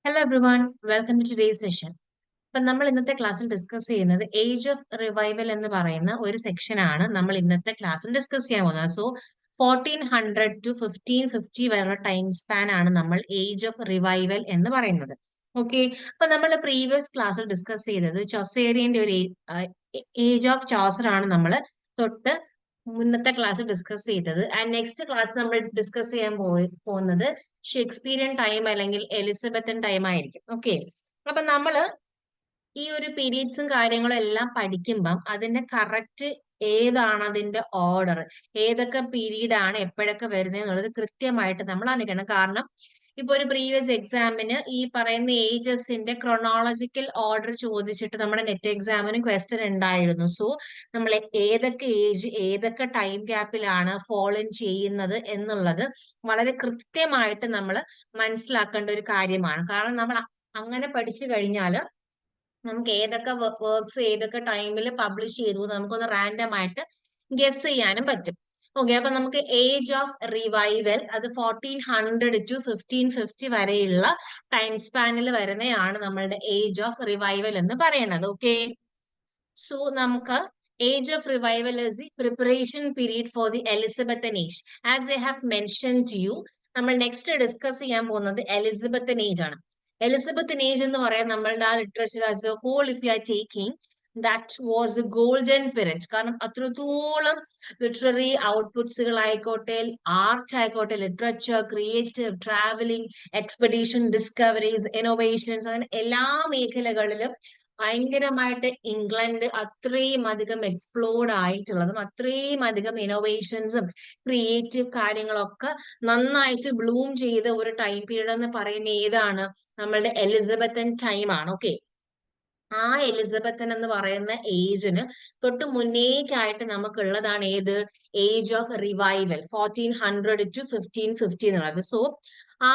Hello everyone, welcome to today's session. അപ്പം നമ്മൾ ഇന്നത്തെ ക്ലാസ്സിൽ ഡിസ്കസ് ചെയ്യുന്നത് ഏജ് ഓഫ് റിവൈവൽ എന്ന് പറയുന്ന ഒരു സെക്ഷൻ ആണ് നമ്മൾ ഇന്നത്തെ ക്ലാസ്സിൽ ഡിസ്കസ് ചെയ്യാൻ പോകുന്നത്. സോ 1400 ടു 1550 വരെയുള്ള ടൈം സ്പാൻ ആണ് നമ്മൾ ഏജ് ഓഫ് റിവൈവൽ എന്ന് പറയുന്നത്. ഓക്കെ, അപ്പൊ നമ്മൾ പ്രീവിയസ് ക്ലാസ്സിൽ ഡിസ്കസ് ചെയ്തത് ചൊസേറിയന്റെ ഒരു ഏജ് ഓഫ് ചോസർ ആണ് നമ്മൾ തൊട്ട് മുന്നത്തെ ക്ലാസ് ഡിസ്കസ് ചെയ്തത്. ആൻഡ് നെക്സ്റ്റ് ക്ലാസ് നമ്മൾ ഡിസ്കസ് ചെയ്യാൻ പോകുന്നത് ഷേക്സ്പീരിയൻ ടൈം അല്ലെങ്കിൽ എലിസബത്തൻ ടൈം ആയിരിക്കും. ഓക്കെ, അപ്പൊ നമ്മള് ഈ ഒരു പീരീഡ്സും കാര്യങ്ങളും എല്ലാം പഠിക്കുമ്പം അതിന്റെ കറക്റ്റ് ഏതാണ് അതിന്റെ ഓർഡർ, ഏതൊക്കെ പീരീഡ് ആണ് എപ്പോഴൊക്കെ വരുന്നത് എന്നുള്ളത് കൃത്യമായിട്ട് നമ്മൾ അറിയിക്കണം. കാരണം ഇപ്പൊ ഒരു പ്രീവിയസ് എക്സാമിന് ഈ പറയുന്ന ഏജസിന്റെ ക്രൊണോളജിക്കൽ ഓർഡർ ചോദിച്ചിട്ട് നമ്മുടെ നെറ്റ് എക്സാമിന് ക്വസ്റ്റ്യൻ ഉണ്ടായിരുന്നു. സോ നമ്മൾ ഏതൊക്കെ ഏജ് ഏതൊക്കെ ടൈം ഗ്യാപ്പിലാണ് ഫോളോ ചെയ്യുന്നത് എന്നുള്ളത് വളരെ കൃത്യമായിട്ട് നമ്മൾ മനസ്സിലാക്കേണ്ട ഒരു കാര്യമാണ്. കാരണം നമ്മൾ അങ്ങനെ പഠിച്ചു കഴിഞ്ഞാൽ നമുക്ക് ഏതൊക്കെ വർക്ക്സ് ഏതൊക്കെ ടൈമിൽ പബ്ലിഷ് ചെയ്തു നമുക്കൊന്ന് റാൻഡം ആയിട്ട് ഗസ് ചെയ്യാനും പറ്റും. ഓക്കെ, അപ്പൊ നമുക്ക് ഏജ് ഓഫ് റിവൈവൽ അത് 1400 ടു 1550 വരെയുള്ള ടൈം സ്പാനിൽ വരുന്നതാണ് നമ്മളുടെ ഏജ് ഓഫ് റിവൈവൽ എന്ന് പറയുന്നത്. ഓക്കെ, സോ നമുക്ക് age of revival is the preparation period for the Elizabethan age. As I have mention to you, നമ്മൾ നെക്സ്റ്റ് ഡിസ്കസ് ചെയ്യാൻ പോകുന്നത് എലിസബത്തൻ ഏജ് ആണ്. എലിസബത്തൻ ഏജ് എന്ന് പറയാൻ നമ്മളുടെ ആ literature as a whole if you are taking that was a golden period. കാരണം അത്രത്തോളം ലിറ്റററി ഔട്ട്പുട്സുകൾ ആയിക്കോട്ടെ, ആർട്ട് ആയിക്കോട്ടെ, literature, creative, travelling, expedition, discoveries, innovations, അങ്ങനെ എല്ലാ മേഖലകളിലും ഭയങ്കരമായിട്ട് ഇംഗ്ലണ്ട് അത്രയും അധികം എക്സ്പ്ലോർഡ് ആയിട്ടുള്ളതും അത്രയും അധികം ഇന്നോവേഷൻസും ക്രിയേറ്റീവ് കാര്യങ്ങളൊക്കെ നന്നായിട്ട് ബ്ലൂം ചെയ്ത ഒരു ടൈം പീരീഡ് എന്ന് പറയുന്ന ഏതാണ്? നമ്മളുടെ എലിസബത്തൻ ടൈം ആണ്. ഓക്കെ, ആ എലിസബത്തൻ എന്ന് പറയുന്ന ഏജിന് തൊട്ട് മുന്നേക്കായിട്ട് നമുക്കുള്ളതാണ് ഏത്? ഏജ് ഓഫ് റിവൈവൽ 1400 ടു 1550 എന്നുള്ളത്. സോ ആ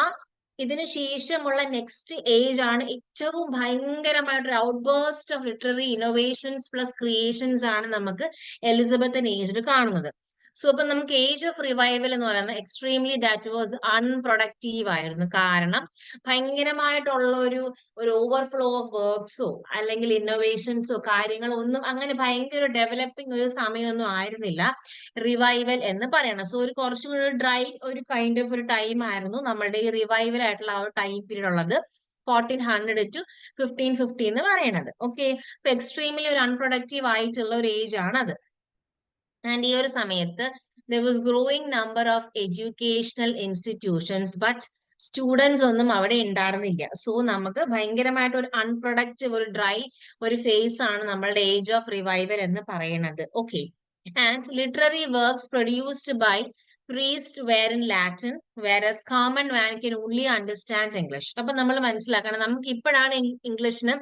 ഇതിനു ശേഷമുള്ള നെക്സ്റ്റ് ഏജ് ആണ് ഏറ്റവും ഭയങ്കരമായിട്ടൊരു outburst of literary innovations plus creations ആണ് നമുക്ക് എലിസബത്തൻ ഏജിൽ കാണുന്നത്. സോ അപ്പൊ നമുക്ക് ഏജ് ഓഫ് റിവൈവൽ എന്ന് പറയുന്നത് എക്സ്ട്രീംലി ദാറ്റ് വാസ് അൺപ്രൊഡക്റ്റീവ് ആയിരുന്നു. കാരണം ഭയങ്കരമായിട്ടുള്ള ഒരു ഓവർഫ്ലോ ഓഫ് വർക്ക്സോ അല്ലെങ്കിൽ ഇന്നോവേഷൻസോ കാര്യങ്ങളോ ഒന്നും അങ്ങനെ ഭയങ്കര ഡെവലപ്പിംഗ് ഒരു സമയമൊന്നും ആയിരുന്നില്ല റിവൈവൽ എന്ന് പറയണം. സോ ഒരു കുറച്ചും കൂടി ഡ്രൈ ഒരു കൈൻഡ് ഓഫ് ഒരു ടൈം ആയിരുന്നു നമ്മളുടെ ഈ റിവൈവൽ ആയിട്ടുള്ള ആ ഒരു ടൈം പീരീഡ് ഉള്ളത് 1400 ടു 1550 എന്ന് പറയണത്. ഓക്കെ, അപ്പൊ എക്സ്ട്രീംലി ഒരു അൺപ്രൊഡക്റ്റീവ് ആയിട്ടുള്ള ഒരു ഏജ് ആണ് അത്. ആൻഡ് ഈ ഒരു സമയത്ത് there was growing number of educational institutions but students ഒന്നും അവിടെ ഉണ്ടായിരുന്നില്ല. സോ നമുക്ക് ഭയങ്കരമായിട്ട് ഒരു അൺപ്രൊഡക്റ്റീവ് ഒരു ഡ്രൈ ഒരു ഫേസ് ആണ് നമ്മളുടെ ഏജ് ഓഫ് റിവൈവൽ എന്ന് പറയുന്നത്. Okay, and literary works produced by priest were in Latin whereas common man can only understand English. അപ്പൊ നമ്മൾ മനസ്സിലാക്കണം, നമുക്ക് ഇപ്പോഴാണ് ഇംഗ്ലീഷിന്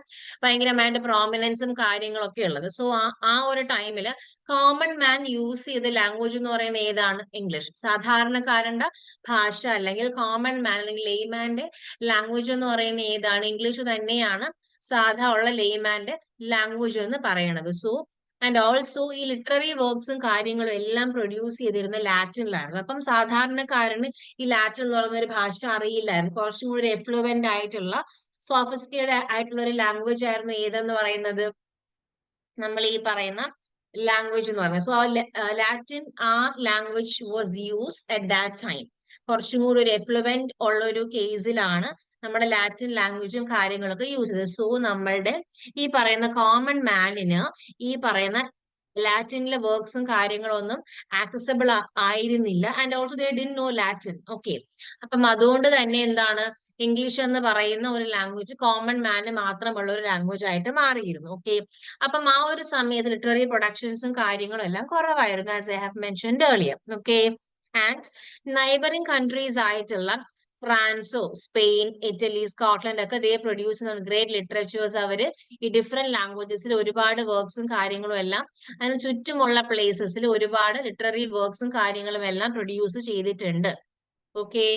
ഭയങ്കരമായിട്ട് പ്രോമിനൻസും കാര്യങ്ങളൊക്കെ ഉള്ളത്. സോ ആ ഒരു ടൈമിൽ കോമൺ മാൻ യൂസ് ചെയ്ത ലാംഗ്വേജ് എന്ന് പറയുന്നത് ഏതാണ്? ഇംഗ്ലീഷ്. സാധാരണക്കാരന്റെ ഭാഷ അല്ലെങ്കിൽ കോമൺ മാൻ അല്ലെങ്കിൽ ലേമാന്റെ ലാംഗ്വേജ് എന്ന് പറയുന്നത് ഏതാണ്? ഇംഗ്ലീഷ് തന്നെയാണ് സാധാ ഉള്ള ലേമാന്റെ ലാംഗ്വേജ് എന്ന് പറയണത്. സോ ആൻഡ് ഓൾസോ ഈ ലിറ്റററി വർക്ക്സും കാര്യങ്ങളും എല്ലാം പ്രൊഡ്യൂസ് ചെയ്തിരുന്ന ലാറ്റിനിലായിരുന്നു. അപ്പം സാധാരണക്കാരന് ഈ ലാറ്റിൻ എന്ന് പറയുന്ന ഒരു ഭാഷ അറിയില്ലായിരുന്നു. കുറച്ചും കൂടി എഫ്ലുവന്റ് ആയിട്ടുള്ള സോഫിസ്റ്റിക്കേറ്റഡ് ആയിട്ടുള്ള ഒരു ലാംഗ്വേജ് ആയിരുന്നു ഏതെന്ന് പറയുന്നത്? നമ്മൾ ഈ പറയുന്ന ലാംഗ്വേജ് എന്ന് പറയുന്നത്. സോ ലാറ്റിൻ ആ language was use at that time. കുറച്ചും കൂടി ഒരു എഫ്ലുവന്റ് ഉള്ള ഒരു കേസിലാണ് നമ്മുടെ ലാറ്റിൻ ലാംഗ്വേജും കാര്യങ്ങളൊക്കെ യൂസ് ചെയ്തത്. സോ നമ്മളുടെ ഈ പറയുന്ന കോമൺ മാനിന് ഈ പറയുന്ന ലാറ്റിനിലെ വർക്ക്സും കാര്യങ്ങളൊന്നും ആക്സസിബിൾ ആയിരുന്നില്ല. And also they didn't know Latin. Okay, അപ്പം അതുകൊണ്ട് തന്നെ എന്താണ് ഇംഗ്ലീഷ് എന്ന് പറയുന്ന ഒരു ലാംഗ്വേജ് കോമൺ മാന് മാത്രമുള്ള ഒരു ലാംഗ്വേജ് ആയിട്ട് മാറിയിരുന്നു. ഓക്കെ, അപ്പം ആ ഒരു സമയത്ത് ലിറ്റററി പ്രൊഡക്ഷൻസും കാര്യങ്ങളും എല്ലാം കുറവായിരുന്നു as I have mentioned earlier. Okay, and neighbouring countries ആയിട്ടുള്ള ഫ്രാൻസോ സ്പെയിൻ ഇറ്റലി സ്കോട്ട്ലൻഡ് ഒക്കെ ദേ പ്രൊഡ്യൂസ് ചെയ്യുന്ന ഗ്രേറ്റ് ലിറ്ററേച്ചേഴ്സ് അവര് ഈ ഡിഫറെന്റ് ലാംഗ്വേജസിൽ ഒരുപാട് വർക്ക്സും കാര്യങ്ങളും എല്ലാം അതിന് ചുറ്റുമുള്ള പ്ലേസസിൽ ഒരുപാട് ലിറ്റററി വർക്ക്സും കാര്യങ്ങളും എല്ലാം പ്രൊഡ്യൂസ് ചെയ്തിട്ടുണ്ട്. ഓക്കെ,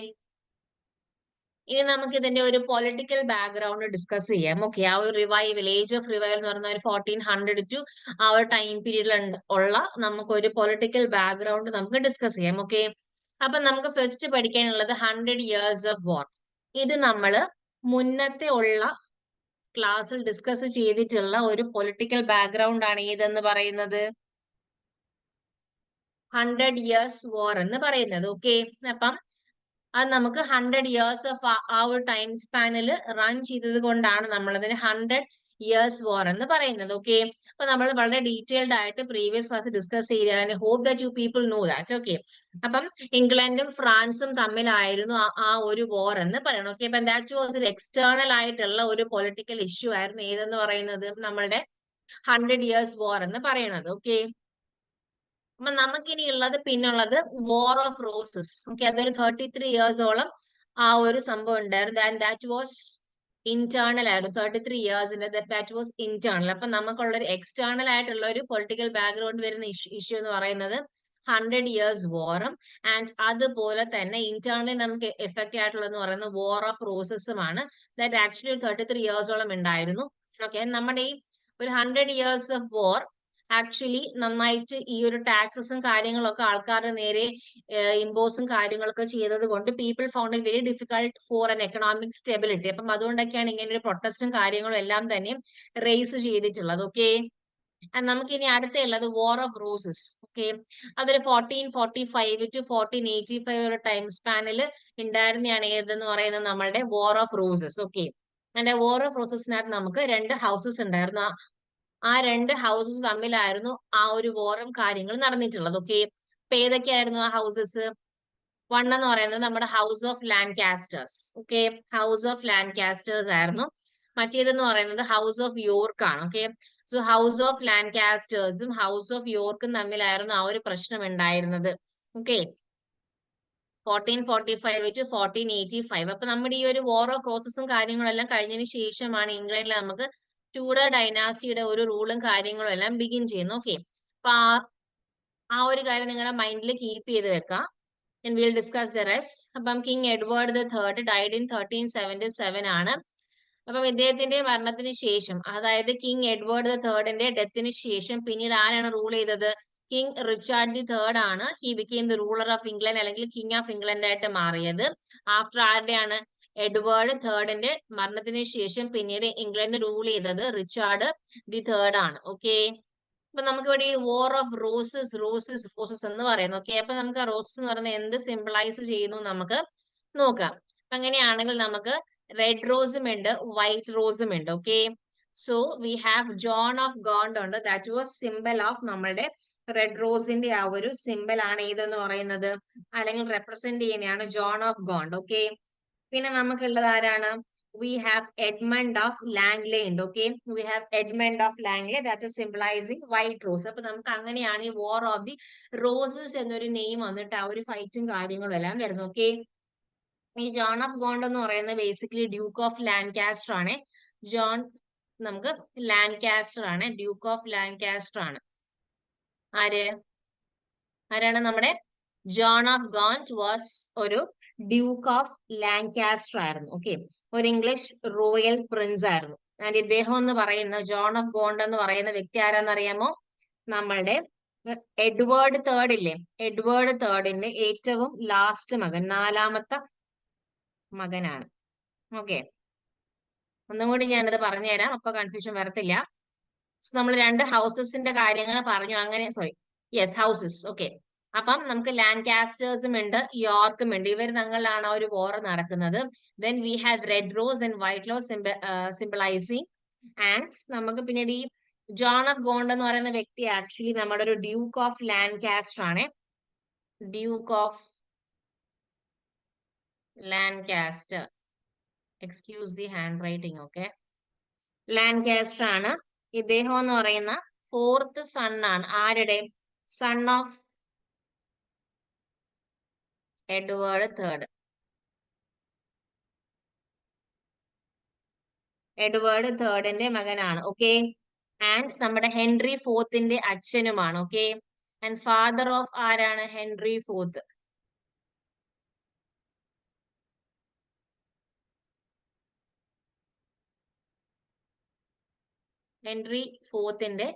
ഇനി നമുക്ക് ഇതിന്റെ ഒരു പൊളിറ്റിക്കൽ ബാക്ക്ഗ്രൗണ്ട് ഡിസ്കസ് ചെയ്യാം. ഓക്കെ, ആ ഒരു റിവൈവൽ ഏജ് ഓഫ് റിവൈവൽ എന്ന് പറയുന്ന ഒരു 1400 ടു ആ ഒരു ടൈം പീരീഡിൽ ഉള്ള നമുക്ക് ഒരു പൊളിറ്റിക്കൽ ബാക്ക്ഗ്രൗണ്ട് നമുക്ക് ഡിസ്കസ് ചെയ്യാം. ഓക്കെ, അപ്പൊ നമുക്ക് ഫസ്റ്റ് പഠിക്കാനുള്ളത് 100 years of war. ഇത് നമ്മള് മുന്നത്തെ ഉള്ള ക്ലാസ്സിൽ ഡിസ്കസ് ചെയ്തിട്ടുള്ള ഒരു പൊളിറ്റിക്കൽ ബാക്ക്ഗ്രൗണ്ട് ആണ് ഏതെന്ന് പറയുന്നത് 100 ഇയേഴ്സ് വാർ എന്ന് പറയുന്നത്. ഓക്കെ, അപ്പം അത് നമുക്ക് 100 ഇയേഴ്സ് ഓഫ് ആ ഒരു ടൈം സ്പാനിൽ റൺ ചെയ്തത് കൊണ്ടാണ് നമ്മൾ അതിന് 100 ഇയേഴ്സ് വാർ എന്ന് പറയുന്നത്. ഓക്കെ, അപ്പൊ നമ്മൾ വളരെ ഡീറ്റെയിൽഡ് ആയിട്ട് പ്രീവിയസ് ക്ലാസ് ഡിസ്കസ് ചെയ്താണ്. Hope that you people know that. Okay, അപ്പം ഇംഗ്ലണ്ടും ഫ്രാൻസും തമ്മിലായിരുന്നു ആ ഒരു വാർ എന്ന് പറയണം. ഓക്കെ, അപ്പൊ ദാറ്റ് വാസ് ഒരു എക്സ്റ്റേണൽ ആയിട്ടുള്ള ഒരു പൊളിറ്റിക്കൽ ഇഷ്യൂ ആയിരുന്നു ഏതെന്ന് പറയുന്നത് നമ്മളുടെ 100 ഇയേഴ്സ് വാർ എന്ന് പറയുന്നത്. ഓക്കെ, അപ്പൊ നമുക്കിനി ഉള്ളത് പിന്നുള്ളത് വാർ ഓഫ് റോസസ്. ഓക്കെ, അതൊരു 33 ഇയേഴ്സോളം ആ ഒരു സംഭവം ഉണ്ടായിരുന്നു. ആൻഡ് ദാറ്റ് വാസ് ഇന്റേണൽ ആയിരുന്നു. 33 ഇയേഴ്സിന്റെ ദാറ്റ് വാസ് ഇന്റേണൽ. അപ്പൊ നമുക്കുള്ള ഒരു എക്സ്റ്റേണൽ ആയിട്ടുള്ള ഒരു പൊളിറ്റിക്കൽ ബാക്ക്ഗ്രൗണ്ട് വരുന്ന ഇഷ്യൂ എന്ന് പറയുന്നത് 100 ഇയേഴ്സ് വാറും ആൻഡ് അതുപോലെ തന്നെ ഇന്റേണലി നമുക്ക് എഫക്റ്റ് ആയിട്ടുള്ളതെന്ന് പറയുന്നത് വാർ ഓഫ് റോസസുമാണ്. ദാറ്റ് ആക്ച്വലി 33 ഇയേഴ്സോളം ഉണ്ടായിരുന്നു. ഓക്കെ, നമ്മുടെ ഈ ഒരു 100 ഇയേഴ്സ് ഓഫ് വാർ ആക്ച്വലി നന്നായിട്ട് ഈ ഒരു ടാക്സസും കാര്യങ്ങളൊക്കെ ആൾക്കാരുടെ നേരെ ഇമ്പോസും കാര്യങ്ങളൊക്കെ ചെയ്തത് കൊണ്ട് people found it very difficult for an economic stability. അപ്പം അതുകൊണ്ടൊക്കെയാണ് ഇങ്ങനെ ഒരു പ്രൊട്ടസ്റ്റും കാര്യങ്ങളും എല്ലാം തന്നെ റേസ് ചെയ്തിട്ടുള്ളത്. ഓക്കെ, നമുക്ക് ഇനി അടുത്തുള്ളത് വാർ ഓഫ് റോസസ്. ഓക്കെ, അതൊരു 1445 ടു 1485 ഒരു ടൈം സ്പാനിൽ ഉണ്ടായിരുന്നതാണ് ഏതെന്ന് പറയുന്നത് നമ്മളുടെ വാർ ഓഫ് റോസസ്. ഓക്കെ, അതിന്റെ വാർ ഓഫ് റോസസിനകത്ത് നമുക്ക് 2 ഹൗസസ് ഉണ്ടായിരുന്നു. ആ 2 ഹൗസസ് തമ്മിലായിരുന്നു ആ ഒരു വാറും കാര്യങ്ങളും നടന്നിട്ടുള്ളത്. ഓക്കെ, അപ്പൊ ഏതൊക്കെയായിരുന്നു ആ ഹൗസസ്? വൺ എന്ന് പറയുന്നത് നമ്മുടെ house of Lancasters. Okay, house of Lancasters ആയിരുന്നു. മറ്റേതെന്ന് പറയുന്നത് ഹൗസ് ഓഫ് യോർക്ക് ആണ്. ഓക്കെ, സോ ഹൗസ് ഓഫ് ലാൻകാസ്റ്റേഴ്സും ഹൗസ് ഓഫ് യോർക്കും തമ്മിലായിരുന്നു ആ ഒരു പ്രശ്നം ഉണ്ടായിരുന്നത്. Okay, 1445 to 1485. അപ്പൊ നമ്മുടെ ഈ ഒരു വാർ ഓഫ് റോസസും കാര്യങ്ങളെല്ലാം കഴിഞ്ഞതിന് ശേഷമാണ് ഇംഗ്ലണ്ടിൽ നമുക്ക് ട്യൂഡർ ഡൈനാസ്റ്റിയുടെ ഒരു റൂളും കാര്യങ്ങളും എല്ലാം ബിഗിൻ ചെയ്യുന്നു. ഓക്കെ, അപ്പൊ ആ ഒരു കാര്യം നിങ്ങളുടെ മൈൻഡിൽ കീപ്പ് ചെയ്ത് വെക്കാം. and we'll discuss the rest. അപ്പം king Edward the third died in 1377 ആണ്. അപ്പം ഇദ്ദേഹത്തിന്റെ മരണത്തിന് ശേഷം, അതായത് കിങ് എഡ്വേർഡ് ദ തേർഡിന്റെ ഡെത്തിന് ശേഷം പിന്നീട് ആരാണ് റൂൾ ചെയ്തത്? കിങ് റിച്ചാർഡ് ദി തേർഡ് ആണ്. He became the ruler of England അല്ലെങ്കിൽ കിങ് ഓഫ് ഇംഗ്ലണ്ട് ആയിട്ട് മാറിയത്. ആഫ്റ്റർ ആരുടെയാണ്? എഡ്വേർഡ് തേർഡിന്റെ മരണത്തിന് ശേഷം പിന്നീട് ഇംഗ്ലണ്ട് റൂൾ ചെയ്തത് റിച്ചാർഡ് ദി തേർഡ് ആണ്. ഓക്കെ, അപ്പൊ നമുക്ക് ഇവിടെ ഈ വാർ ഓഫ് റോസസ് എന്ന് പറയുന്നു. ഓക്കെ, അപ്പൊ നമുക്ക് റോസസ് എന്ന് പറയുന്നത് എന്ത് സിംബിളൈസ് ചെയ്യുന്നു നമുക്ക് നോക്കാം. അങ്ങനെയാണെങ്കിൽ നമുക്ക് റെഡ് റോസും ഉണ്ട്, വൈറ്റ് റോസും ഉണ്ട്. Okay, so we have John of Gond ഉണ്ട്. ദാറ്റ് വാസ് സിംബൽ ഓഫ് നമ്മളുടെ റെഡ് റോസിന്റെ ആ ഒരു സിംബൽ ആണ് ഏതെന്ന് പറയുന്നത്, അല്ലെങ്കിൽ റെപ്രസെന്റ് ചെയ്യുന്നതാണ് ജോൺ ഓഫ് ഗോണ്ട്. ഓക്കെ, പിന്നെ നമുക്കുള്ളത് ആരാണ്? we have Edmund of Langley ഉണ്ട്. Okay, we have Edmund of Langley that is symbolizing white rose. അപ്പൊ നമുക്ക് അങ്ങനെയാണ് ഈ വാർ ഓഫ് ദി റോസസ് എന്നൊരു നെയിം വന്നിട്ട് ആ ഒരു ഫൈറ്റും കാര്യങ്ങളും എല്ലാം വരുന്നു. ഓക്കെ, ഈ ജോൺ ഓഫ് ഗോണ്ട് എന്ന് പറയുന്നത് ബേസിക്കലി ഡ്യൂക്ക് ഓഫ് ലാൻകാസ്റ്റർ ആണ്. ജോൺ നമുക്ക് ലാൻകാസ്റ്റർ ആണ്, ഡ്യൂക്ക് ഓഫ് ലാൻകാസ്റ്റർ ആണ്. ആരാണ് നമ്മുടെ ജോൺ ഓഫ് ഗോണ്ട് വാസ് ഒരു ഡ്യൂക്ക് ഓഫ് ലാൻകാസ്റ്റർ ആയിരുന്നു. ഓക്കെ, ഒരു ഇംഗ്ലീഷ് റോയൽ പ്രിൻസ് ആയിരുന്നു. ആൻഡ് ഇദ്ദേഹം എന്ന് പറയുന്ന ജോൺ ഓഫ് ഗോണ്ട് എന്ന് പറയുന്ന വ്യക്തി ആരാന്നറിയാമോ? നമ്മളുടെ എഡ്വേർഡ് തേർഡ് ഇല്ലേ, എഡ്വേർഡ് തേർഡിന്റെ ഏറ്റവും ലാസ്റ്റ് മകൻ, 4ാമത്തെ മകനാണ്. ഓക്കെ, ഒന്നും കൂടി ഞാനത് പറഞ്ഞുതരാം, അപ്പൊ കൺഫ്യൂഷൻ വരത്തില്ല. നമ്മൾ 2 ഹൗസസിന്റെ കാര്യങ്ങൾ പറഞ്ഞു. അങ്ങനെ സോറി, യെസ്, ഹൗസസ്. ഓക്കെ, അപ്പം നമുക്ക് ലാൻകാസ്റ്റേഴ്സും ഉണ്ട്, യോർക്കും ഉണ്ട്. ഇവർ തങ്ങളിലാണ് ആ ഒരു വാർ നടക്കുന്നത്. Then we have red rose and white rose symbolizing. And നമുക്ക് പിന്നീട് ഈ ജോൺ ഓഫ് ഗോണ്ട് എന്ന് പറയുന്ന വ്യക്തി ആക്ച്വലി നമ്മുടെ ഒരു ഡ്യൂക്ക് ഓഫ് ലാൻകാസ്റ്റർ ആണ്. Duke of Lancaster, excuse the handwriting. Okay, Lancaster ആണ്. ഇദ്ദേഹം എന്ന് പറയുന്ന 4th സൺ ആണ്. ആരുടെ? Son of Edward third. Edward തേർഡിന്റെ മകനാണ്. ഓക്കെ, ആൻഡ് നമ്മുടെ ഹെൻറി ഫോർത്തിന്റെ അച്ഛനുമാണ്. ഓക്കെ, ആൻഡ് ഫാദർ ഓഫ് ആരാണ്? Henry fourth. ഹെൻറി ഫോർത്തിന്റെ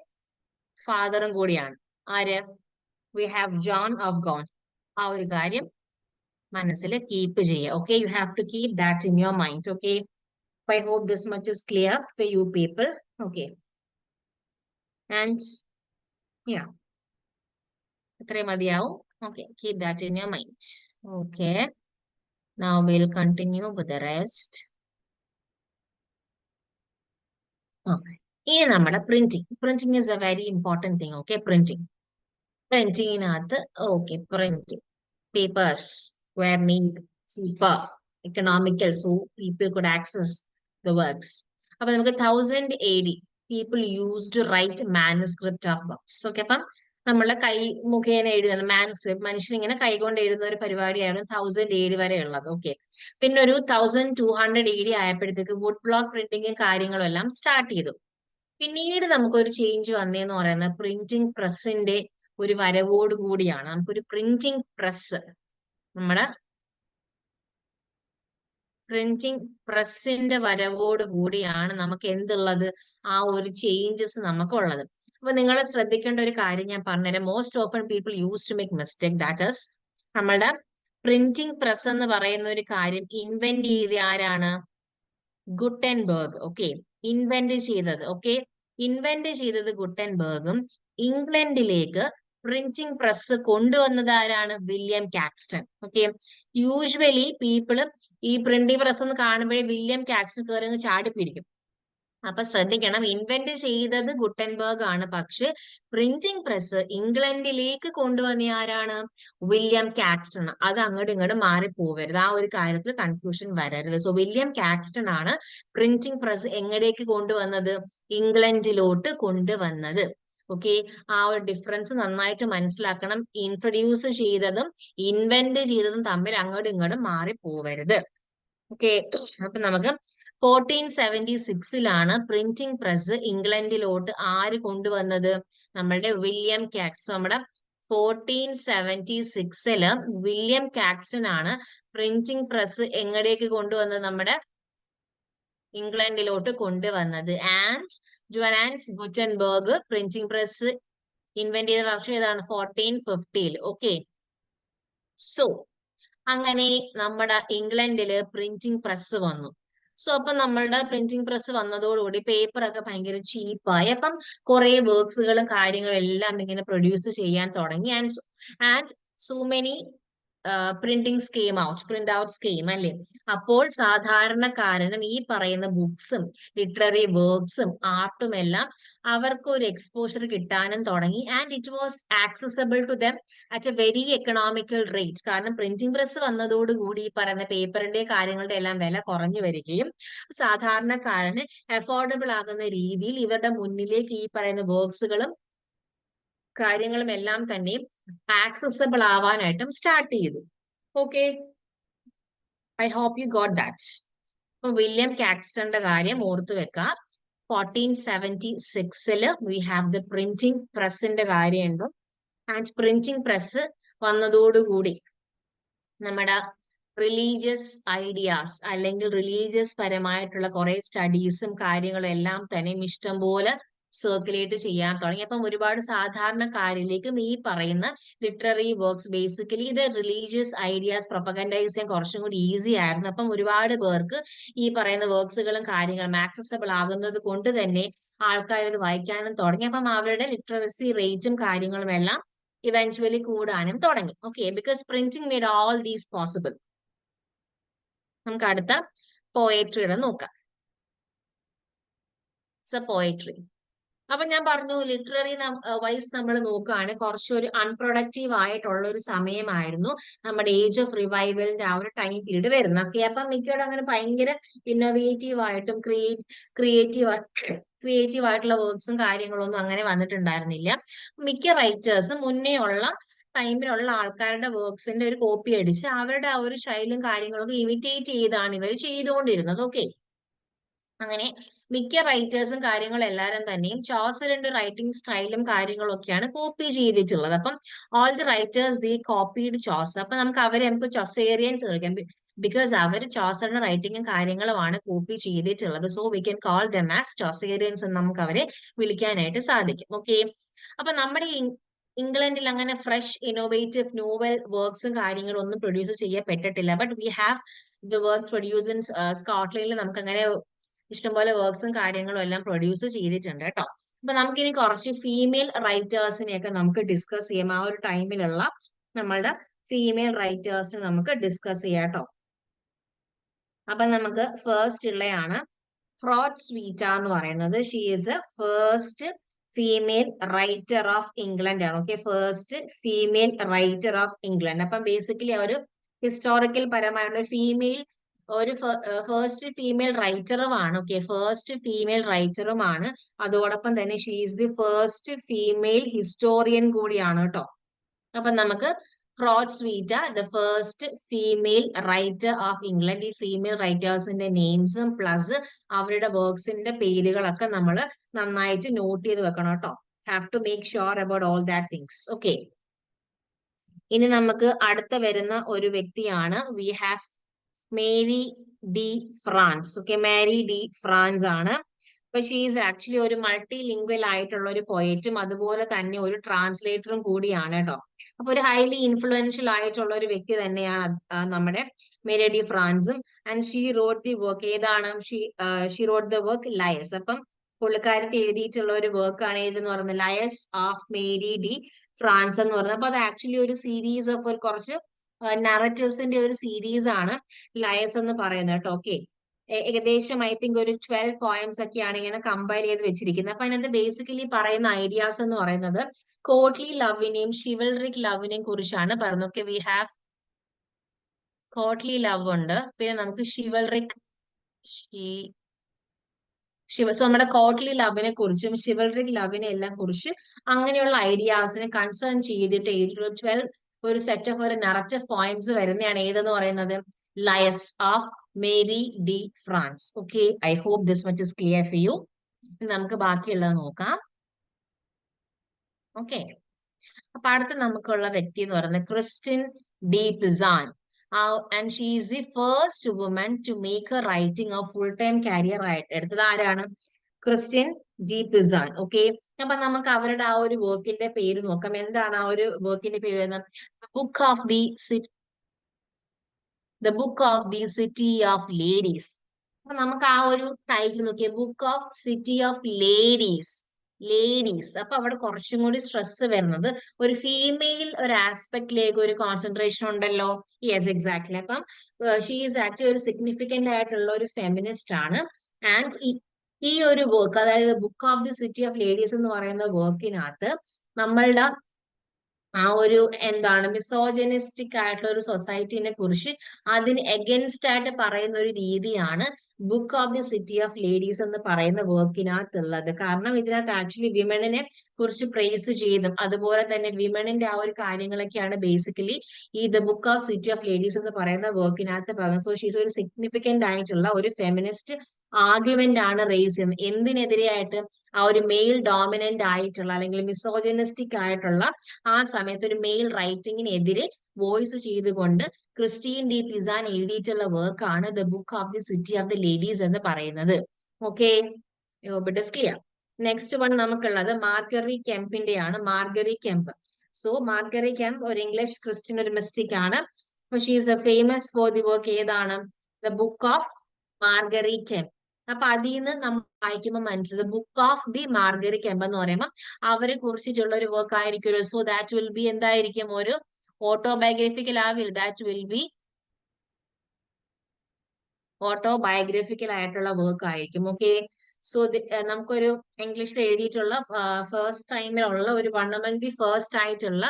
ഫാദറും കൂടിയാണ്. ആര്? We have John of Gaunt. ആ ഒരു കാര്യം മനസ്സിൽ കീപ്പ് ചെയ്യുക. Okay, you have to keep that in your mind. Okay, I hope this much is clear for you people. Okay. And yeah, ഇത്രയും മതിയാവും. Okay, keep that in your mind. Okay. Now we'll continue with the rest. Okay. ഇനി നമ്മുടെ printing is a very important thing. Okay, പ്രിന്റിങ്ങിനകത്ത് okay printing papers were made cheaper, economical, so people could access the works. അപ്പൊ നമുക്ക് 1000 AD people used to write manuscript of books. Okay, അപ്പം നമ്മളെ കൈ മുഖേന എഴുതുന്ന മാനുസ്ക്രിപ്റ്റ്, മനുഷ്യൻ ഇങ്ങനെ കൈകൊണ്ട് എഴുതുന്ന ഒരു പരിപാടിയായിരുന്നു 1000 AD വരെ ഉള്ളത്. ഓക്കെ, പിന്നെ ഒരു 1200 AD ആയപ്പോഴത്തേക്ക് വുഡ് ബ്ലോക്ക് പ്രിന്റിങ്ങും കാര്യങ്ങളും എല്ലാം സ്റ്റാർട്ട് ചെയ്തു. പിന്നീട് നമുക്കൊരു ചേഞ്ച് വന്നേന്ന് പറയുന്നത് പ്രിന്റിംഗ് പ്രസിന്റെ ഒരു വരവോട് കൂടിയാണ്. നമുക്കൊരു പ്രിന്റിംഗ് പ്രസ്, നമ്മുടെ പ്രിന്റിംഗ് പ്രസിന്റെ വരവോട് കൂടിയാണ് നമുക്ക് എന്തുള്ളത്, ആ ഒരു ചേഞ്ചസ് നമുക്കുള്ളത്. അപ്പൊ നിങ്ങൾ ശ്രദ്ധിക്കേണ്ട ഒരു കാര്യം ഞാൻ പറഞ്ഞുതരാം. Most often people use to make mistake, that is നമ്മളുടെ പ്രിന്റിംഗ് പ്രസ് എന്ന് പറയുന്ന ഒരു കാര്യം ഇൻവെന്റ് ചെയ്ത ആരാണ്? ഗുട്ടൻബർഗ്. ഓക്കെ, ഇൻവെന്റ് ചെയ്തത്. ഓക്കെ, ഇൻവെന്റ് ചെയ്തത് ഗുട്ടൻബർഗും ഇംഗ്ലണ്ടിലേക്ക് പ്രിന്റിംഗ് പ്രസ് കൊണ്ടുവന്നത് ആരാണ്? William Caxton. Okay, usually people ഈ പ്രിന്റിംഗ് പ്രസ് എന്ന് കാണുമ്പോഴേ വില്യം കാക്സ്റ്റൺ കയറി ചാടി പിടിക്കും. അപ്പൊ ശ്രദ്ധിക്കണം, ഇൻവെന്റ് ചെയ്തത് ഗുട്ടൻബർഗ് ആണ്, പക്ഷെ പ്രിന്റിംഗ് പ്രസ് ഇംഗ്ലണ്ടിലേക്ക് കൊണ്ടുവന്ന ആരാണ്? William Caxton. അത് അങ്ങോട്ടും ഇങ്ങോട്ടും മാറിപ്പോവരുത്, ആ ഒരു കാര്യത്തിൽ കൺഫ്യൂഷൻ വരരുത്. സോ വില്യം കാക്സ്റ്റൺ ആണ് പ്രിന്റിംഗ് പ്രസ് എങ്ങടേക്ക് കൊണ്ടുവന്നത്? ഇംഗ്ലണ്ടിലോട്ട് കൊണ്ടുവന്നത്. ഓക്കെ, ആ ഒരു ഡിഫറൻസ് നന്നായിട്ട് മനസ്സിലാക്കണം. ഇൻട്രൊഡ്യൂസ് ചെയ്തതും ഇൻവെന്റ് ചെയ്തതും തമ്മിൽ അങ്ങോട്ടും ഇങ്ങോട്ടും മാറിപ്പോവരുത്. ഓക്കെ, അപ്പൊ നമുക്ക് 1476 പ്രിന്റിംഗ് പ്രസ് ഇംഗ്ലണ്ടിലോട്ട് ആര് കൊണ്ടുവന്നത്? നമ്മളുടെ വില്യം കാക്സ്റ്റൺ. നമ്മുടെ 1476 വില്യം കാക്സ്റ്റൺ ആണ് പ്രിന്റിംഗ് പ്രസ് എങ്ങടേക്ക് കൊണ്ടുവന്നത്? നമ്മുടെ ഇംഗ്ലണ്ടിലോട്ട് കൊണ്ടുവന്നത്. And Johannes Gutenberg printing press invent ചെയ്ത വർഷം ഏതാണ്? 1450. ഓക്കെ, സോ അങ്ങനെ നമ്മുടെ ഇംഗ്ലണ്ടില് പ്രിന്റിംഗ് പ്രസ് വന്നു. സോ അപ്പൊ നമ്മളുടെ പ്രിന്റിംഗ് പ്രസ് വന്നതോടുകൂടി പേപ്പർ ഒക്കെ ഭയങ്കര ചീപ്പായി. അപ്പം കുറെ വർക്ക്സുകളും കാര്യങ്ങളും എല്ലാം ഇങ്ങനെ പ്രൊഡ്യൂസ് ചെയ്യാൻ തുടങ്ങി. And so many printing scheme out, print out scheme അല്ലേ. അപ്പോൾ സാധാരണക്കാരനും ഈ പറയുന്ന ബുക്സും ലിറ്റററി വർക്ക്സും ആർട്ടും എല്ലാം അവർക്ക് ഒരു എക്സ്പോഷർ കിട്ടാനും തുടങ്ങി. And it was accessible to them at a very economical rate. കാരണം പ്രിന്റിംഗ് പ്രസ് വന്നതോടുകൂടി ഈ പറയുന്ന പേപ്പറിന്റെ കാര്യങ്ങളുടെ എല്ലാം വില കുറഞ്ഞു വരികയും സാധാരണക്കാരന് അഫോർഡബിൾ ആകുന്ന രീതിയിൽ ഇവരുടെ മുന്നിലേക്ക് ഈ പറയുന്ന വർക്ക്സുകളും കാര്യങ്ങളും എല്ലാം തന്നെ ആക്സസബിൾ ആവാനായിട്ടും സ്റ്റാർട്ട് ചെയ്തു. Okay, I hope you got that. അപ്പൊ വില്യം കാക്സ്റ്റന്റെ കാര്യം ഓർത്തു വെക്കാം. 1476 വി ഹാവ് ദ പ്രിന്റിംഗ് പ്രസിന്റെ കാര്യമുണ്ട്. ആൻഡ് പ്രിന്റിംഗ് പ്രസ് വന്നതോടുകൂടി നമ്മുടെ റിലീജിയസ് ഐഡിയാസ് അല്ലെങ്കിൽ റിലീജിയസ് പരമായിട്ടുള്ള കുറെ സ്റ്റഡീസും കാര്യങ്ങളും എല്ലാം തന്നെ ഇഷ്ടം പോലെ സർക്കുലേറ്റ് ചെയ്യാൻ തുടങ്ങി. അപ്പം ഒരുപാട് സാധാരണക്കാരിലേക്കും ഈ പറയുന്ന ലിറ്റററി വർക്ക്സ്, ബേസിക്കലി ഇത് റിലീജിയസ് ഐഡിയാസ് പ്രൊപ്പഗൻഡൈസ് ചെയ്യാൻ കുറച്ചും കൂടി ഈസി ആയിരുന്നു. അപ്പം ഒരുപാട് പേർക്ക് ഈ പറയുന്ന വർക്ക്സുകളും കാര്യങ്ങളും ആക്സസബിൾ ആകുന്നത് കൊണ്ട് തന്നെ ആൾക്കാർ ഇത് വായിക്കാനും തുടങ്ങി. അപ്പം അവരുടെ ലിറ്ററസി റേറ്റും കാര്യങ്ങളും എല്ലാം ഇവൻച്വലി കൂടാനും തുടങ്ങി. Okay, because printing made all these possible. നമുക്ക് അടുത്ത പോയട്രിയുടെ നോക്കാം. പോയട്രി. അപ്പൊ ഞാൻ പറഞ്ഞു ലിറ്റററി വൈസ് നമ്മൾ നോക്കുകയാണ്, കുറച്ചൊരു അൺപ്രൊഡക്റ്റീവ് ആയിട്ടുള്ള ഒരു സമയമായിരുന്നു നമ്മുടെ ഏജ് ഓഫ് റിവൈവലിന്റെ ആ ഒരു ടൈം പീരീഡ് വരുന്നത്. ഓക്കെ, അപ്പം മിക്കവാറും അങ്ങനെ ഭയങ്കര ഇന്നോവേറ്റീവ് ആയിട്ടും ക്രിയേറ്റീവ് ആയിട്ടുള്ള വർക്ക്സും കാര്യങ്ങളൊന്നും അങ്ങനെ വന്നിട്ടുണ്ടായിരുന്നില്ല. മിക്ക റൈറ്റേഴ്സും മുന്നേ ഉള്ള ടൈമിലുള്ള ആൾക്കാരുടെ വർക്ക്സിന്റെ ഒരു കോപ്പി അടിച്ച് അവരുടെ ആ ഒരു ശൈലിയും കാര്യങ്ങളൊക്കെ ഇമിറ്റേറ്റ് ചെയ്താണ് ഇവർ ചെയ്തുകൊണ്ടിരുന്നത്. ഓക്കെ, അങ്ങനെ മിക്ക റൈറ്റേഴ്സും കാര്യങ്ങളും എല്ലാവരും തന്നെയും ചോസറിന്റെ റൈറ്റിംഗ് സ്റ്റൈലും കാര്യങ്ങളും ഒക്കെയാണ് കോപ്പി ചെയ്തിട്ടുള്ളത്. അപ്പം all the writers the copied Chaucer. അപ്പൊ നമുക്ക് ചൊസേറിയൻസ് വിളിക്കാം, ബിക്കോസ് അവർ ചോസറിന്റെ റൈറ്റിംഗും കാര്യങ്ങളുമാണ് കോപ്പി ചെയ്തിട്ടുള്ളത്. So we can call them as Chaucerians എന്ന് നമുക്ക് അവരെ വിളിക്കാനായിട്ട് സാധിക്കും. ഓക്കെ, അപ്പൊ നമ്മുടെ ഇംഗ്ലണ്ടിൽ അങ്ങനെ ഫ്രഷ് ഇന്നോവേറ്റീവ് നോവൽ വർക്ക്സും കാര്യങ്ങളും ഒന്നും പ്രൊഡ്യൂസ് ചെയ്യപ്പെട്ടിട്ടില്ല. But we have the work produce in സ്കോട്ട്ലൻഡിൽ നമുക്ക് അങ്ങനെ ഇഷ്ടംപോലെ വർക്ക്സും കാര്യങ്ങളും എല്ലാം പ്രൊഡ്യൂസ് ചെയ്തിട്ടുണ്ട് കേട്ടോ. അപ്പൊ നമുക്കിനി കുറച്ച് ഫീമെയിൽ റൈറ്റേഴ്സിനെയൊക്കെ നമുക്ക് ഡിസ്കസ് ചെയ്യാം. ആ ഒരു ടൈമിലുള്ള നമ്മളുടെ ഫീമെയിൽ റൈറ്റേഴ്സിനെ നമുക്ക് ഡിസ്കസ് ചെയ്യാം കേട്ടോ. അപ്പൊ നമുക്ക് ഫസ്റ്റ് ഉള്ളയാണ് ഫ്രോഡ്സ്വീറ്റ എന്ന് പറയുന്നത്. She is a first female writer of England ആണ്. Okay, first female writer of England. അപ്പം ബേസിക്കലി ഒരു ഹിസ്റ്റോറിക്കൽ പരമായുള്ള ഫീമെയിൽ ഒരു ഫസ്റ്റ് ഫീമെയിൽ റൈറ്ററുമാണ്. ഓക്കെ, ഫസ്റ്റ് ഫീമെയിൽ റൈറ്ററുമാണ്. അതോടൊപ്പം തന്നെ she is the first female historian കൂടിയാണ് കേട്ടോ. അപ്പൊ നമുക്ക് ഫ്രോഡ്സ്വീറ്റ the first female writer of England. ഈ ഫീമെയിൽ റൈറ്റേഴ്സിന്റെ നെയിംസും പ്ലസ് അവരുടെ വർക്ക്സിന്റെ പേരുകളൊക്കെ നമ്മൾ നന്നായിട്ട് നോട്ട് ചെയ്ത് വെക്കണം കേട്ടോ. Have to make sure about all that things. Okay, ഇനി നമുക്ക് അടുത്ത വരുന്ന ഒരു വ്യക്തിയാണ് we have Marie de France. Okay, Marie de France ആണ്. അപ്പൊ ഷീ ഈസ് ആക്ച്വലി ഒരു മൾട്ടി ലിംഗ്വൽ ആയിട്ടുള്ള ഒരു പോയറ്റും അതുപോലെ തന്നെ ഒരു ട്രാൻസ്ലേറ്ററും കൂടിയാണ് കേട്ടോ. അപ്പൊ ഒരു ഹൈലി ഇൻഫ്ലുവൻഷ്യൽ ആയിട്ടുള്ള ഒരു വ്യക്തി തന്നെയാണ് നമ്മുടെ മേരി ഡി ഫ്രാൻസും. And she wrote the work. ഏതാണ്? She wrote the work Lais. അപ്പം പുള്ളിക്കാരത്തി എഴുതിയിട്ടുള്ള ഒരു വർക്കാണ് ഏതെന്ന് പറയുന്നത് liar's of Marie de France എന്ന് പറയുന്നത്. അപ്പൊ അത് ആക്ച്വലി ഒരു സീരീസ് ഓഫ് ഒരു കുറച്ച് നറേറ്റീവ്സിന്റെ ഒരു സീരീസ് ആണ് ലയസ് എന്ന് പറയുന്നത് കേട്ടോ. ഓക്കെ, ഏകദേശം ഐ തിങ്ക് ഒരു 12 പോയംസ് ഒക്കെയാണ് ഇങ്ങനെ കമ്പൈൽ ചെയ്ത് വെച്ചിരിക്കുന്നത്. അപ്പൊ അതിനകത്ത് ബേസിക്കലി പറയുന്ന ഐഡിയാസ് എന്ന് പറയുന്നത് കോർട്ട്ലി ലവിനെയും ഷിവൽറിക് ലവിനെയും കുറിച്ചാണ് പറയുന്നത്. Okay, we have courtly love ഉണ്ട്, പിന്നെ നമുക്ക് ഷിവൽറിക് സോ നമ്മുടെ കോർട്ട്ലി ലവിനെ കുറിച്ചും ഷിവൽറിക് ലവിനെ എല്ലാം കുറിച്ച് അങ്ങനെയുള്ള ഐഡിയാസിനെ കൺസേൺ ചെയ്തിട്ട് എഴുതിയിട്ടുള്ള 12 ഒരു സെറ്റ് ഓഫ് ഒരു നറേറ്റീവ് പോയിന്റ്സ് വരുന്നതാണ് ഏതെന്ന് പറയുന്നത് liar's of Marie de France. Okay, I hope this much is clear for you. നമുക്ക് ബാക്കിയുള്ളത് നോക്കാം. ഓക്കെ, അപ്പൊ അടുത്ത നമുക്കുള്ള വ്യക്തി എന്ന് പറയുന്നത് Christine de Pizan. And she is the first woman to make her writing of full time career ആയിട്ട് എടുത്തത് ആരാണ്? Christine de പിസാൻ. ഓക്കെ, അപ്പൊ നമുക്ക് അവരുടെ ആ ഒരു വർക്കിന്റെ പേര് നോക്കാം. എന്താണ് ആ ഒരു വർക്കിന്റെ പേര് വരുന്നത്? Book of the city of ladies. അപ്പൊ നമുക്ക് ആ ഒരു title Nokia book of city of ladies. അപ്പൊ അവിടെ കുറച്ചും കൂടി സ്ട്രെസ് വരുന്നത് ഒരു ഫീമെയിൽ ഒരു ആസ്പെക്ടിലേക്ക് ഒരു കോൺസെൻട്രേഷൻ ഉണ്ടല്ലോ. Yes, exactly. അപ്പം ഷീ ഈസ് ആക്ച്വലി ഒരു സിഗ്നിഫിക്കന്റ് ആയിട്ടുള്ള ഒരു ഫെമിനിസ്റ്റ് ആണ്. ആൻഡ് ഈ ഒരു വർക്ക്, അതായത് book of the city of ladies എന്ന് പറയുന്ന വർക്കിനകത്ത് നമ്മളുടെ ആ ഒരു എന്താണ് മിസോജനിസ്റ്റിക് ആയിട്ടുള്ള ഒരു സൊസൈറ്റിനെ കുറിച്ച് അതിന് എഗൻസ്റ്റ് ആയിട്ട് പറയുന്ന ഒരു രീതിയാണ് book of the city of ladies എന്ന് പറയുന്ന വർക്കിനകത്തുള്ളത്. കാരണം ഇതിനകത്ത് ആക്ച്വലി വിമണിനെ കുറിച്ച് പ്രേസ് ചെയ്തും അതുപോലെ തന്നെ വിമണിന്റെ ആ ഒരു കാര്യങ്ങളൊക്കെയാണ് ബേസിക്കലി ഈ the book of city of ladies എന്ന് പറയുന്ന വർക്കിനകത്ത് പറയുന്നത്. സോ ഷീസ് ഒരു സിഗ്നിഫിക്കന്റ് ആയിട്ടുള്ള ഒരു ഫെമിനിസ്റ്റ് ആർഗ്യുമെന്റ് ആണ് റേസ് ചെയ്യുന്നത്. എന്തിനെതിരെയായിട്ട്? ആ ഒരു മെയിൽ ഡോമിനന്റ് ആയിട്ടുള്ള അല്ലെങ്കിൽ മിസോജനിസ്റ്റിക് ആയിട്ടുള്ള ആ സമയത്ത് ഒരു മെയിൽ റൈറ്റിംഗിനെതിരെ വോയിസ് ചെയ്തുകൊണ്ട് ക്രിസ്റ്റീൻ ഡി പിസാൻ എഴുതിയിട്ടുള്ള വർക്കാണ് the book of the city of the ladies എന്ന് പറയുന്നത്. Okay, it is clear. Next one നമുക്കുള്ളത് മാർഗറി കെമ്പിന്റെ ആണ്. മാർഗറി കെമ്പ്. സോ മാർഗറി കെമ്പ് ഒരു ഇംഗ്ലീഷ് ക്രിസ്ത്യൻ ഒരു മിസ്റ്റിക് ആണ്. She is a famous for the work ഏതാണ്? The book of Margery Kempe. അപ്പൊ അതിൽ നിന്ന് നമ്മൾ വായിക്കുമ്പോൾ മനസ്സിലായത് book of the Margery Kempe എന്ന് പറയുമ്പോൾ അവരെ കുറിച്ചിട്ടുള്ള ഒരു വർക്ക് ആയിരിക്കും. സോ ദാറ്റ് വിൽ ബി എന്തായിരിക്കും? ഒരു ഓട്ടോബയോഗ്രഫിക്കൽ ആവില്ല. ദാറ്റ് വിൽ ബി ഓട്ടോബയോഗ്രഫിക്കൽ ആയിട്ടുള്ള വർക്ക് ആയിരിക്കും. ഓക്കെ, സോ നമുക്കൊരു ഇംഗ്ലീഷിൽ എഴുതിയിട്ടുള്ള ഫസ്റ്റ് ടൈമിലുള്ള ഒരു വൺ അമംഗ് ദി ഫസ്റ്റ് ആയിട്ടുള്ള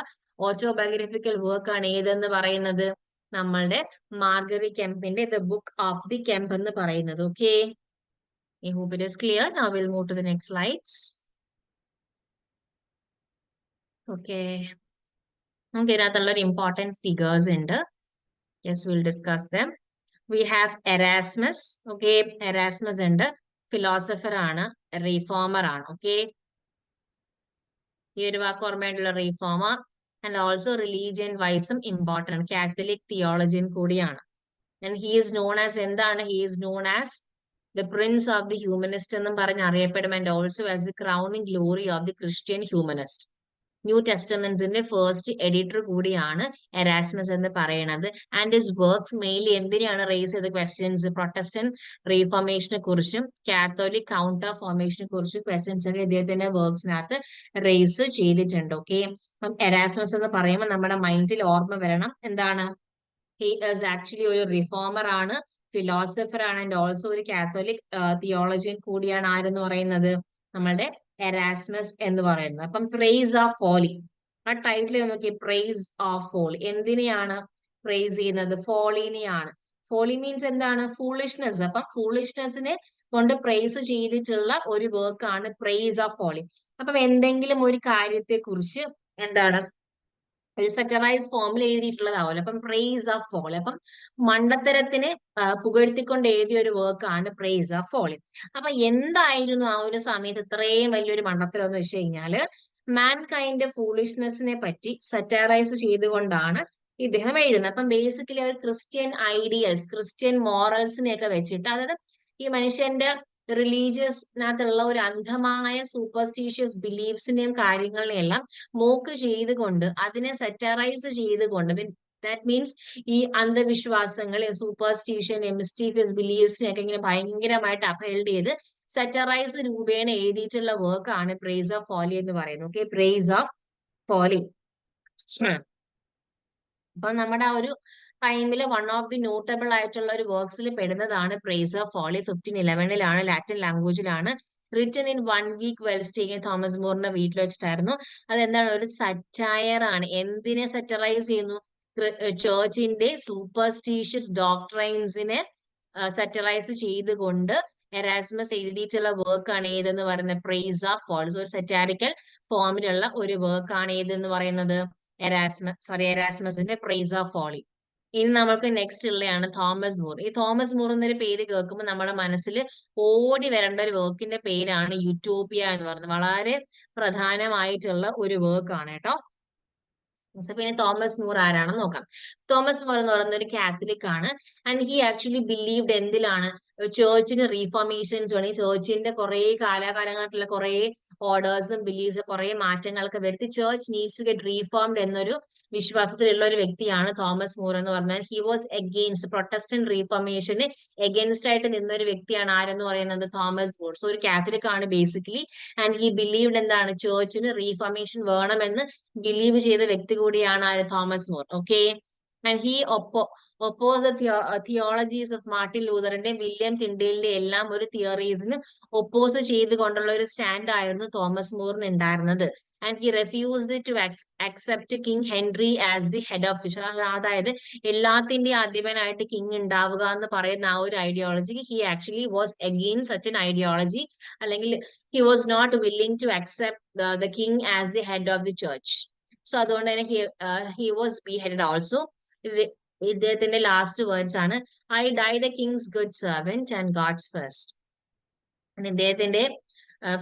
ഓട്ടോബയോഗ്രഫിക്കൽ വർക്ക് ആണ് ഏതെന്ന് പറയുന്നത് നമ്മളുടെ മാർഗറി കെമ്പിന്റെ ദ ബുക്ക് ഓഫ് ദി കെമ്പ് എന്ന് പറയുന്നത്. Okay, I hope it is clear. Now we'll move to the next slides. Okay. Okay, now important figures in the. Yes, we'll discuss them. We have Erasmus. Okay, Erasmus and the philosopher ആണ്, reformer ആണ്. Okay. ഈ ഒരു വാക്ക് ഓർമ്മയുള്ള reformer and also religion wise important Catholic theologian കൂടിയാണ്. And he is known as എന്താണ്? He is known as the prince of the humanist എന്നും പറഞ്ഞ് അറിയപ്പെടും. And also as the crowning glory of the Christian humanist. New ടെസ്റ്റമെന്റ്സിന്റെ first editor കൂടിയാണ് Erasmus എന്ന് പറയുന്നത്. And his works mainly എന്തിനാണ് raise ചെയ്ത questions, Protestant റീഫോർമേഷനെ കുറിച്ചും കാത്തോലിക് കൗണ്ടർ ഫോർമേഷനെ കുറിച്ചും ക്വസ്റ്റ്യൻസ് ഒക്കെ ഇദ്ദേഹത്തിന്റെ വർക്ക്സിനകത്ത് റേസ് ചെയ്തിട്ടുണ്ട്. ഓക്കെ, അപ്പം എറാസ്മസ് എന്ന് പറയുമ്പോൾ നമ്മുടെ മൈൻഡിൽ ഓർമ്മ വരണം എന്താണ്, ഹി ഈസ് ആക്ച്വലി ഒരു റിഫോമർ ആണ്, ഫിലോസഫർ ആണ്, ആൻഡ് ഓൾസോ ഒരു കാത്തോലിക് തിയോളജിയൻ കൂടിയാണ് ആരെന്ന് പറയുന്നത്, നമ്മളുടെ എറാസ്മസ് എന്ന് പറയുന്നത്. അപ്പം പ്രൈസ് ഓഫ് ഫോളി, ആ ടൈറ്റിൽ നോക്കി, പ്രൈസ് ഓഫ് ഫോളി, എന്തിനെയാണ് പ്രൈസ് ചെയ്യുന്നത്, ഫോളിനെയാണ്. ഫോളി മീൻസ് എന്താണ്, ഫൂളിഷ്നെസ്. അപ്പം ഫൂളിഷ്നെസ്സിനെ കൊണ്ട് പ്രൈസ് ചെയ്തിട്ടുള്ള ഒരു വർക്ക് ആണ് പ്രൈസ് ഓഫ് ഫോളി. അപ്പം എന്തെങ്കിലും ഒരു കാര്യത്തെ കുറിച്ച് എന്താണ് ഒരു സറ്ററൈസ് ഫോമിൽ എഴുതിയിട്ടുള്ളതാവുമല്ലോ. അപ്പം പ്രൈസ് ഓഫ് ഫോളി, അപ്പം മണ്ടത്തരത്തിനെ പുകഴ്ത്തിക്കൊണ്ട് എഴുതിയ ഒരു വർക്ക് ആണ് പ്രൈസ് ഓഫ് ഫോളി. അപ്പൊ എന്തായിരുന്നു ആ ഒരു സമയത്ത് ഇത്രയും വലിയൊരു മണ്ടത്തരം എന്ന് വെച്ച് കഴിഞ്ഞാല്, മാൻ കൈൻഡ് ഫൂളിഷ്നെസ്സിനെ പറ്റി സറ്ററൈസ് ചെയ്തുകൊണ്ടാണ് ഇദ്ദേഹം എഴുതുന്നത്. അപ്പം ബേസിക്കലി അവർ ക്രിസ്ത്യൻ ഐഡിയൽസ്, ക്രിസ്ത്യൻ മോറൽസിനെയൊക്കെ വെച്ചിട്ട്, അതായത് ഈ മനുഷ്യന്റെ റിലീജിയസിനകത്തുള്ള ഒരു അന്ധമായ സൂപ്പർസ്റ്റീഷ്യസ് ബിലീഫ്സിനെയും കാര്യങ്ങളെയും എല്ലാം മോക്ക് ചെയ്തുകൊണ്ട്, അതിനെ സെറ്ററൈസ് ചെയ്തുകൊണ്ട്, ദാറ്റ് മീൻസ് ഈ അന്ധവിശ്വാസങ്ങളെ, സൂപ്പർസ്റ്റീഷൻ, മിസ്റ്റീരിയസ് ബിലീഫ്സിനെയൊക്കെ ഇങ്ങനെ ഭയങ്കരമായിട്ട് അപ്ഹെൽഡ് ചെയ്ത് സെറ്ററൈസ് രൂപേണ എഴുതിയിട്ടുള്ള വർക്ക് ആണ് പ്രൈസ് ഓഫ് ഫോളി എന്ന് പറയുന്നത്. Okay, praise of folly. അപ്പൊ നമ്മുടെ ആ ഒരു ടൈമിൽ വൺ ഓഫ് ദി നോട്ടബിൾ ആയിട്ടുള്ള ഒരു വർക്ക്സിൽ പെടുന്നതാണ് പ്രൈസ് ഓഫ് ഫോളി. 1511 ലാറ്റിൻ ലാംഗ്വേജിലാണ്, written in 1 week while staying, Thomas മോറിന്റെ വീട്ടിൽ വെച്ചിട്ടായിരുന്നു. അതെന്താണ്, ഒരു സറ്റയർ ആണ്. എന്തിനെ സറ്ററൈസ് ചെയ്യുന്നു, ചേർച്ചിന്റെ സൂപ്പർസ്റ്റീഷ്യസ് ഡോക്ട്രൈൻസിനെ സറ്ററൈസ് ചെയ്തുകൊണ്ട് എറാസ്മസ് എഴുതിയിട്ടുള്ള വർക്ക് ആണ് ഏതെന്ന് പറയുന്നത്, പ്രൈസ് ഓഫ് ഫോൾസ്. ഒരു സറ്റാരിക്കൽ ഫോമിലുള്ള ഒരു വർക്ക് ആണ് ഏതെന്ന് പറയുന്നത്, എറാസ്മസിന്റെ പ്രൈസ് ഓഫ് ഫോളി. ഇനി നമ്മൾക്ക് നെക്സ്റ്റ് ഉള്ളതാണ് തോമസ് മൂർ. ഈ തോമസ് മൂർ എന്നൊരു പേര് കേൾക്കുമ്പോൾ നമ്മുടെ മനസ്സിൽ ഓടി വരേണ്ട ഒരു വർക്കിന്റെ പേരാണ് യൂട്ടോപ്പിയ എന്ന് പറയുന്നത്. വളരെ പ്രധാനമായിട്ടുള്ള ഒരു വർക്ക് ആണ് കേട്ടോ. പിന്നെ തോമസ് മൂർ ആരാണെന്ന് നോക്കാം. തോമസ് മൂർ എന്ന് പറയുന്ന ഒരു കാത്തലിക് ആണ്. ആൻഡ് ഹി ആക്ച്വലി ബിലീവ്ഡ് എന്തിലാണ്, ചേർച്ചിന് റീഫോർമേഷൻസ് വേണം. ഈ ചേർച്ചിന്റെ കുറെ കാലാകാലങ്ങളായിട്ടുള്ള കുറെ ഓർഡേഴ്സും ബിലീഫ്സും കുറെ മാറ്റങ്ങളൊക്കെ വരുത്തി church needs to get reformed എന്നൊരു വിശ്വാസത്തിലുള്ള ഒരു വ്യക്തിയാണ് തോമസ് മൂർ എന്ന് പറഞ്ഞാൽ. ഹി വാസ് എഗെയിൻസ്റ്റ് പ്രൊട്ടസ്റ്റന്റ് റീഫോർമേഷന് എഗെയിൻസ്റ്റ് ആയിട്ട് നിന്നൊരു വ്യക്തിയാണ് ആരെന്ന് പറയുന്നത്, തോമസ് മൂർ. സോ ഒരു കാത്തലിക് ആണ് ബേസിക്കലി. ആൻഡ് ഹി ബിലീവ്ഡ് എന്താണ്, ചേർച്ചിന് റീഫോർമേഷൻ വേണമെന്ന് ബിലീവ് ചെയ്ത വ്യക്തി കൂടിയാണ് ആര്, Thomas More. Okay, and he oppose theologies of Martin ലൂതറിന്റെ, വില്യം ടിൻഡേലിന്റെ എല്ലാം ഒരു തിയറീസിന് ഒപ്പോസ് ചെയ്തുകൊണ്ടുള്ള ഒരു സ്റ്റാൻഡ് ആയിരുന്നു തോമസ് മൂറിന് ഉണ്ടായിരുന്നത്. And he refused to accept king Henry as the head of the church. അതായത് എല്ലാത്തിന്റെയും അധിപനായിട്ട് കിങ് ഉണ്ടാവുക എന്ന് പറയുന്ന ആ ഒരു ideology, he actually was against such an ideology, അല്ലെങ്കിൽ he was not willing to accept the king as the head of the church. So അതുകൊണ്ട് തന്നെ ഹി വാസ് ബീഹെഡഡ് ഓൾസോ. ഇദ്ദേഹത്തിന്റെ ലാസ്റ്റ് വേർഡ്സ് ആണ്, I die the king's good servant and God's first. ഇദ്ദേഹത്തിന്റെ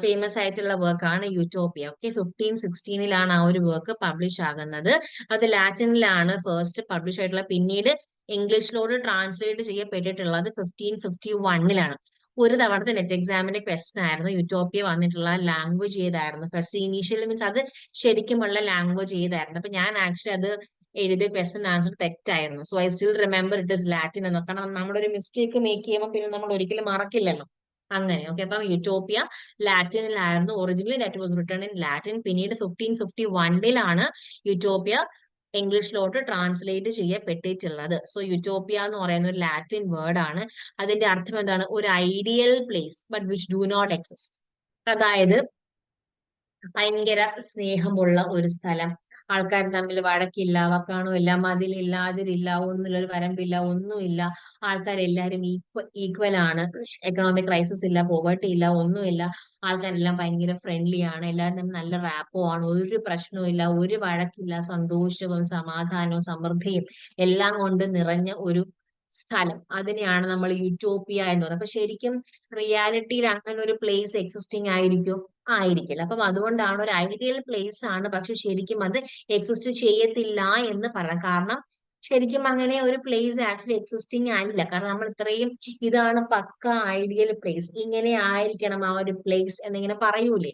famous ആയിട്ടുള്ള വർക്കാണ് Utopia. Okay, 1516 ആ ഒരു work publish ആകുന്നത്. അത് ലാറ്റിനിലാണ് ഫസ്റ്റ് പബ്ലിഷ് ആയിട്ടുള്ള, പിന്നീട് ഇംഗ്ലീഷിലോട്ട് ട്രാൻസ്ലേറ്റ് ചെയ്യപ്പെട്ടിട്ടുള്ളത് 1551 ഒരു തവണത്തെ നെറ്റ് എക്സാമിന്റെ ക്വസ്റ്റൻ ആയിരുന്നു യൂട്ടോപ്പിയ വന്നിട്ടുള്ള ലാംഗ്വേജ് ഏതായിരുന്നു. ഫസ്റ്റ് ഇനീഷ്യൽ മീൻസ് അത് ശരിക്കുമുള്ള ലാംഗ്വേജ് ഏതായിരുന്നു. അപ്പൊ ഞാൻ ആക്ച്വലി അത് എഴുതിയ ക്വസ്റ്റൻ ആൻസർ തെറ്റായിരുന്നു. So I still remember it is Latin എന്ന്. കാരണം നമ്മളൊരു മിസ്റ്റേക്ക് മേക്ക് ചെയ്യുമ്പോൾ പിന്നെ നമ്മൾ ഒരിക്കലും മറക്കില്ലല്ലോ. അങ്ങനെ. ഓക്കെ, അപ്പം യൂട്ടോപ്പിയ ലാറ്റിനിലായിരുന്നു originally, that was written in Latin. പിന്നീട് 1551 യൂട്ടോപ്പിയ ഇംഗ്ലീഷിലോട്ട് ട്രാൻസ്ലേറ്റ് ചെയ്യപ്പെട്ടിട്ടുള്ളത്. സോ യൂട്ടോപ്പിയ എന്ന് പറയുന്ന ഒരു ലാറ്റിൻ വേർഡ് ആണ്. അതിന്റെ അർത്ഥം എന്താണ്, ഒരു ideal place but which do not exist. അതായത് ഭയങ്കര സ്നേഹമുള്ള ഒരു സ്ഥലം, ആൾക്കാർ തമ്മിൽ വഴക്കില്ല, വക്കാണുമില്ല, മതിലില്ല, അതിരില്ല, ഒന്നുമില്ല, ഒരു വരമ്പില്ല, ഒന്നുമില്ല, ആൾക്കാരെല്ലാരും ഈക്വൽ ആണ്, എക്കണോമിക് ക്രൈസിസ് ഇല്ല, പോവർട്ടി ഇല്ല, ഒന്നുമില്ല, ആൾക്കാരെല്ലാം ഭയങ്കര ഫ്രണ്ട്ലി ആണ്, എല്ലാവരും തമ്മിൽ നല്ല റാപ്പോ ആണ്, ഒരു പ്രശ്നവും ഇല്ല, ഒരു വഴക്കില്ല, സന്തോഷവും സമാധാനവും സമൃദ്ധിയും എല്ലാം കൊണ്ട് നിറഞ്ഞ ഒരു സ്ഥലം, അതിനെയാണ് നമ്മൾ യൂട്ടോപ്പിയ എന്ന് പറയുന്നത്. അപ്പൊ ശരിക്കും റിയാലിറ്റിയിൽ അങ്ങനെ ഒരു പ്ലേസ് എക്സിസ്റ്റിംഗ് ആയിരിക്കില്ല. അപ്പം അതുകൊണ്ടാണ് ഒരു ഐഡിയൽ പ്ലേസ് ആണ്, പക്ഷെ ശരിക്കും അത് എക്സിസ്റ്റ് ചെയ്യത്തില്ല എന്ന് പറയാം. കാരണം ശരിക്കും അങ്ങനെ ഒരു പ്ലേസ് ആക്ച്വലി എക്സിസ്റ്റിംഗ് ആയില്ല. കാരണം നമ്മൾ ഇത്രയും ഇതാണ് പക്ക ഐഡിയൽ പ്ലേസ്, ഇങ്ങനെ ആയിരിക്കണം ആ ഒരു പ്ലേസ് എന്നിങ്ങനെ പറയൂലേ,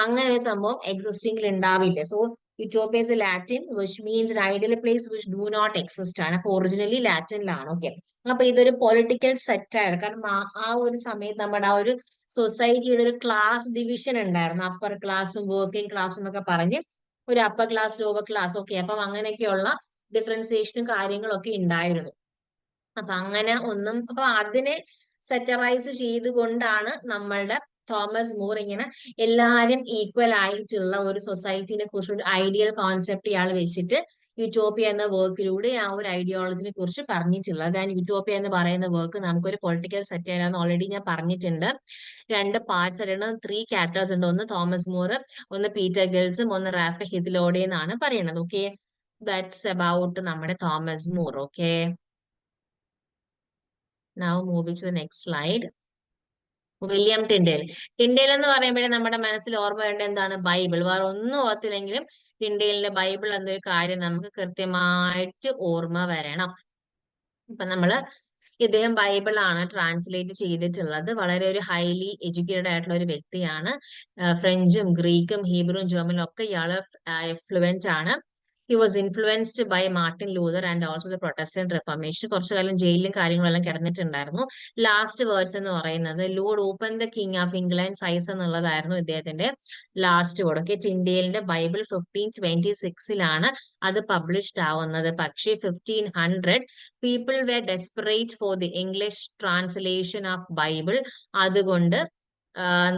അങ്ങനെ ഒരു സംഭവം എക്സിസ്റ്റിംഗിൽ ഉണ്ടാവില്ല. So Utopia is Latin, which means an ideal place which do not exist ആണ്. അപ്പൊ ഒറിജിനലി ലാറ്റിനിലാണ്. ഓക്കെ, അപ്പൊ ഇതൊരു പൊളിറ്റിക്കൽ സെറ്റാണ്. കാരണം ആ ഒരു സമയത്ത് നമ്മുടെ ആ ഒരു സൊസൈറ്റിയുടെ ഒരു ക്ലാസ് ഡിവിഷൻ ഉണ്ടായിരുന്നു. അപ്പർ ക്ലാസ്സും വർക്കിംഗ് ക്ലാസ്സും എന്നൊക്കെ പറഞ്ഞ് ഒരു upper class lower class. Okay, അപ്പം അങ്ങനെയൊക്കെയുള്ള ഡിഫറൻസിയേഷനും കാര്യങ്ങളൊക്കെ ഉണ്ടായിരുന്നു. അപ്പൊ അങ്ങനെ ഒന്നും, അപ്പൊ അതിനെ സെറ്ററൈസ് ചെയ്തുകൊണ്ടാണ് നമ്മളുടെ തോമസ് മൂർ ഇങ്ങനെ എല്ലാരും ഈക്വൽ ആയിട്ടുള്ള ഒരു സൊസൈറ്റിനെ കുറിച്ച് ഒരു ഐഡിയൽ കോൺസെപ്റ്റ് ഇയാൾ വെച്ചിട്ട് യൂട്ടോപ്പിയ എന്ന വർക്കിലൂടെ ആ ഒരു ഐഡിയോളജിനെ കുറിച്ച് പറഞ്ഞിട്ടുള്ളത്. ആൻഡ് യൂട്ടോപ്പിയ എന്ന് പറയുന്ന വർക്ക് നമുക്കൊരു പൊളിറ്റിക്കൽ സെറ്ററാന്ന് ഓൾറെഡി ഞാൻ പറഞ്ഞിട്ടുണ്ട്. 2 പാർട്സ് ആണ്, 3 ചാപ്റ്റേഴ്സ് ഉണ്ട്. ഒന്ന് തോമസ് മൂർ, ഒന്ന് പീറ്റർ ഗിൽസും, ഒന്ന് റാഫ ഹിദ്ലോഡെ എന്നാണ് പറയുന്നത്. ഓക്കെ, ദാറ്റ്സ് അബൌട്ട് നമ്മുടെ Thomas More. Okay, now moving to the next slide. William Tyndale. Tyndale എന്ന് പറയുമ്പോഴേ നമ്മുടെ മനസ്സിൽ ഓർമ്മ വേണ്ട എന്താണ്? ബൈബിൾ. വേറെ ഒന്നും ഓർത്തില്ലെങ്കിലും ടിൻഡേലിന്റെ ബൈബിൾ എന്നൊരു കാര്യം നമുക്ക് കൃത്യമായിട്ട് ഓർമ്മ വരണം. ഇപ്പൊ നമ്മള് ഇദ്ദേഹം ബൈബിൾ ആണ് ട്രാൻസ്ലേറ്റ് ചെയ്തിട്ടുള്ളത്. വളരെ ഒരു ഹൈലി എഡ്യൂക്കേറ്റഡ് ആയിട്ടുള്ള ഒരു വ്യക്തിയാണ്. ഫ്രഞ്ചും ഗ്രീക്കും ഹീബ്രുവും ജർമ്മനും ഒക്കെ ഇയാള് ഫ്ലുവന്റ് ആണ്. He was influenced by Martin Luther and also the Protestant Reformation. കുറച്ചു കാലം ജയിലിലും കാര്യങ്ങളെല്ലാം കിടന്നിട്ടുണ്ടായിരുന്നു. ലാസ്റ്റ് വേർഡ്സ് എന്ന് പറയുന്നത് lord open the king of England eyes എന്നുള്ളതായിരുന്നു ഇദ്ദേഹത്തിന്റെ ലാസ്റ്റ് വേർഡ്. ഓക്കെ, ടിൻഡേലിന്റെ ബൈബിൾ 1526 അത് പബ്ലിഷ്ഡ് ആവുന്നത്. പക്ഷേ 1500 people were desperate for the English translation of Bible. അതുകൊണ്ട്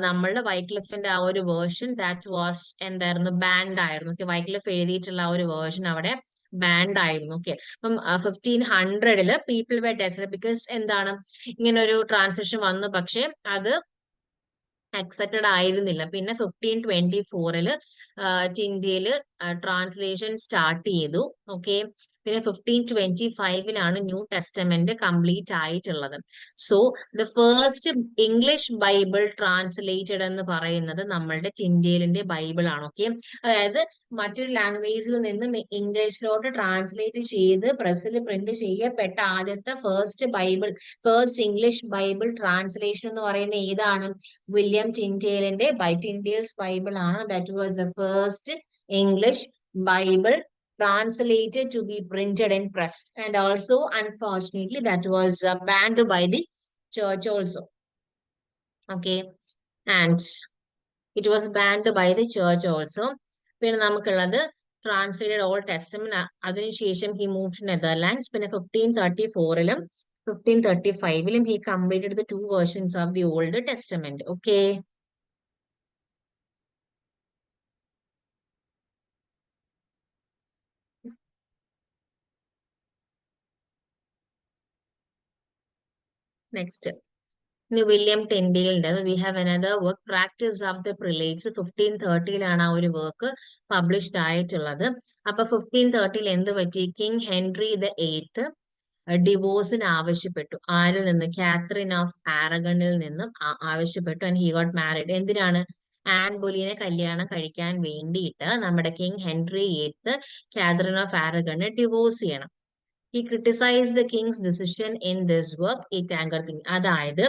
നമ്മളുടെ വൈക്ലിഫിന്റെ ആ ഒരു വേർഷൻ ദാറ്റ് വാസ് എന്തായിരുന്നു? ബാൻഡ് ആയിരുന്നു. ഓക്കെ, വൈക്ലിഫ് എഴുതിയിട്ടുള്ള ആ ഒരു വേർഷൻ അവിടെ ബാൻഡ് ആയിരുന്നു. ഓക്കെ, അപ്പം 1500 പീപ്പിൾ വെർ ഡെസ്പറേറ്റ് ബിക്കോസ് എന്താണ് ഇങ്ങനെ ഒരു ട്രാൻസ്ലേഷൻ വന്നു, പക്ഷെ അത് അക്സെപ്റ്റഡ് ആയിരുന്നില്ല. പിന്നെ 1524 ടിൻഡേല് ട്രാൻസ്ലേഷൻ സ്റ്റാർട്ട് ചെയ്തു. ഓക്കെ, പിന്നെ 1525 ന്യൂ ടെസ്റ്റമെന്റ് കംപ്ലീറ്റ് ആയിട്ടുള്ളത്. So the first English Bible translated എന്ന് പറയുന്നത് നമ്മളുടെ ടിൻഡേലിന്റെ ബൈബിൾ ആണ്. ഓക്കെ, അതായത് മറ്റൊരു ലാംഗ്വേജിൽ നിന്നും ഇംഗ്ലീഷിലോട്ട് ട്രാൻസ്ലേറ്റ് ചെയ്ത് പ്രസ്സിൽ പ്രിന്റ് ചെയ്യപ്പെട്ട ആദ്യത്തെ ഫസ്റ്റ് ഇംഗ്ലീഷ് ബൈബിൾ ട്രാൻസ്ലേഷൻ എന്ന് പറയുന്നത് ഏതാണ്? വില്യം ടിൻഡേലിന്റെ ടിൻഡേൽസ് ബൈബിൾ ആണ്. That was the first English Bible translated to be printed and pressed, and also unfortunately that was banned by the church also. Okay, and it was banned by the church also. പിന്നെ നമുക്കുള്ളത് translated old testament. അതിനുശേഷം he moved to Netherlands. പിന്നെ 1534 1535 he completed the 2 versions of the Old Testament. Okay, next William ടിൻഡേലിന്റെ we have another work practice of the prelates. 1530 ആ ഒരു work published ആയിട്ടുള്ളത്. അപ്പൊ 1530 എന്ത് പറ്റി? കിങ് ഹെൻറി ദ 8th ഡിവോഴ്സിന് ആവശ്യപ്പെട്ടു. ആരിൽ നിന്ന്? കാത്തറിൻ ഓഫ് ആരഗണിൽ നിന്നും ആവശ്യപ്പെട്ടു. And he got married. എന്തിനാണ്? ആൻ ബൊലീനെ കല്യാണം കഴിക്കാൻ വേണ്ടിയിട്ട് നമ്മുടെ king Henry 8th Catherine of ആരഗണിനെ ഡിവോഴ്സ് ചെയ്യണം. He criticized the king's decision in this work. It angered the king. അതായത്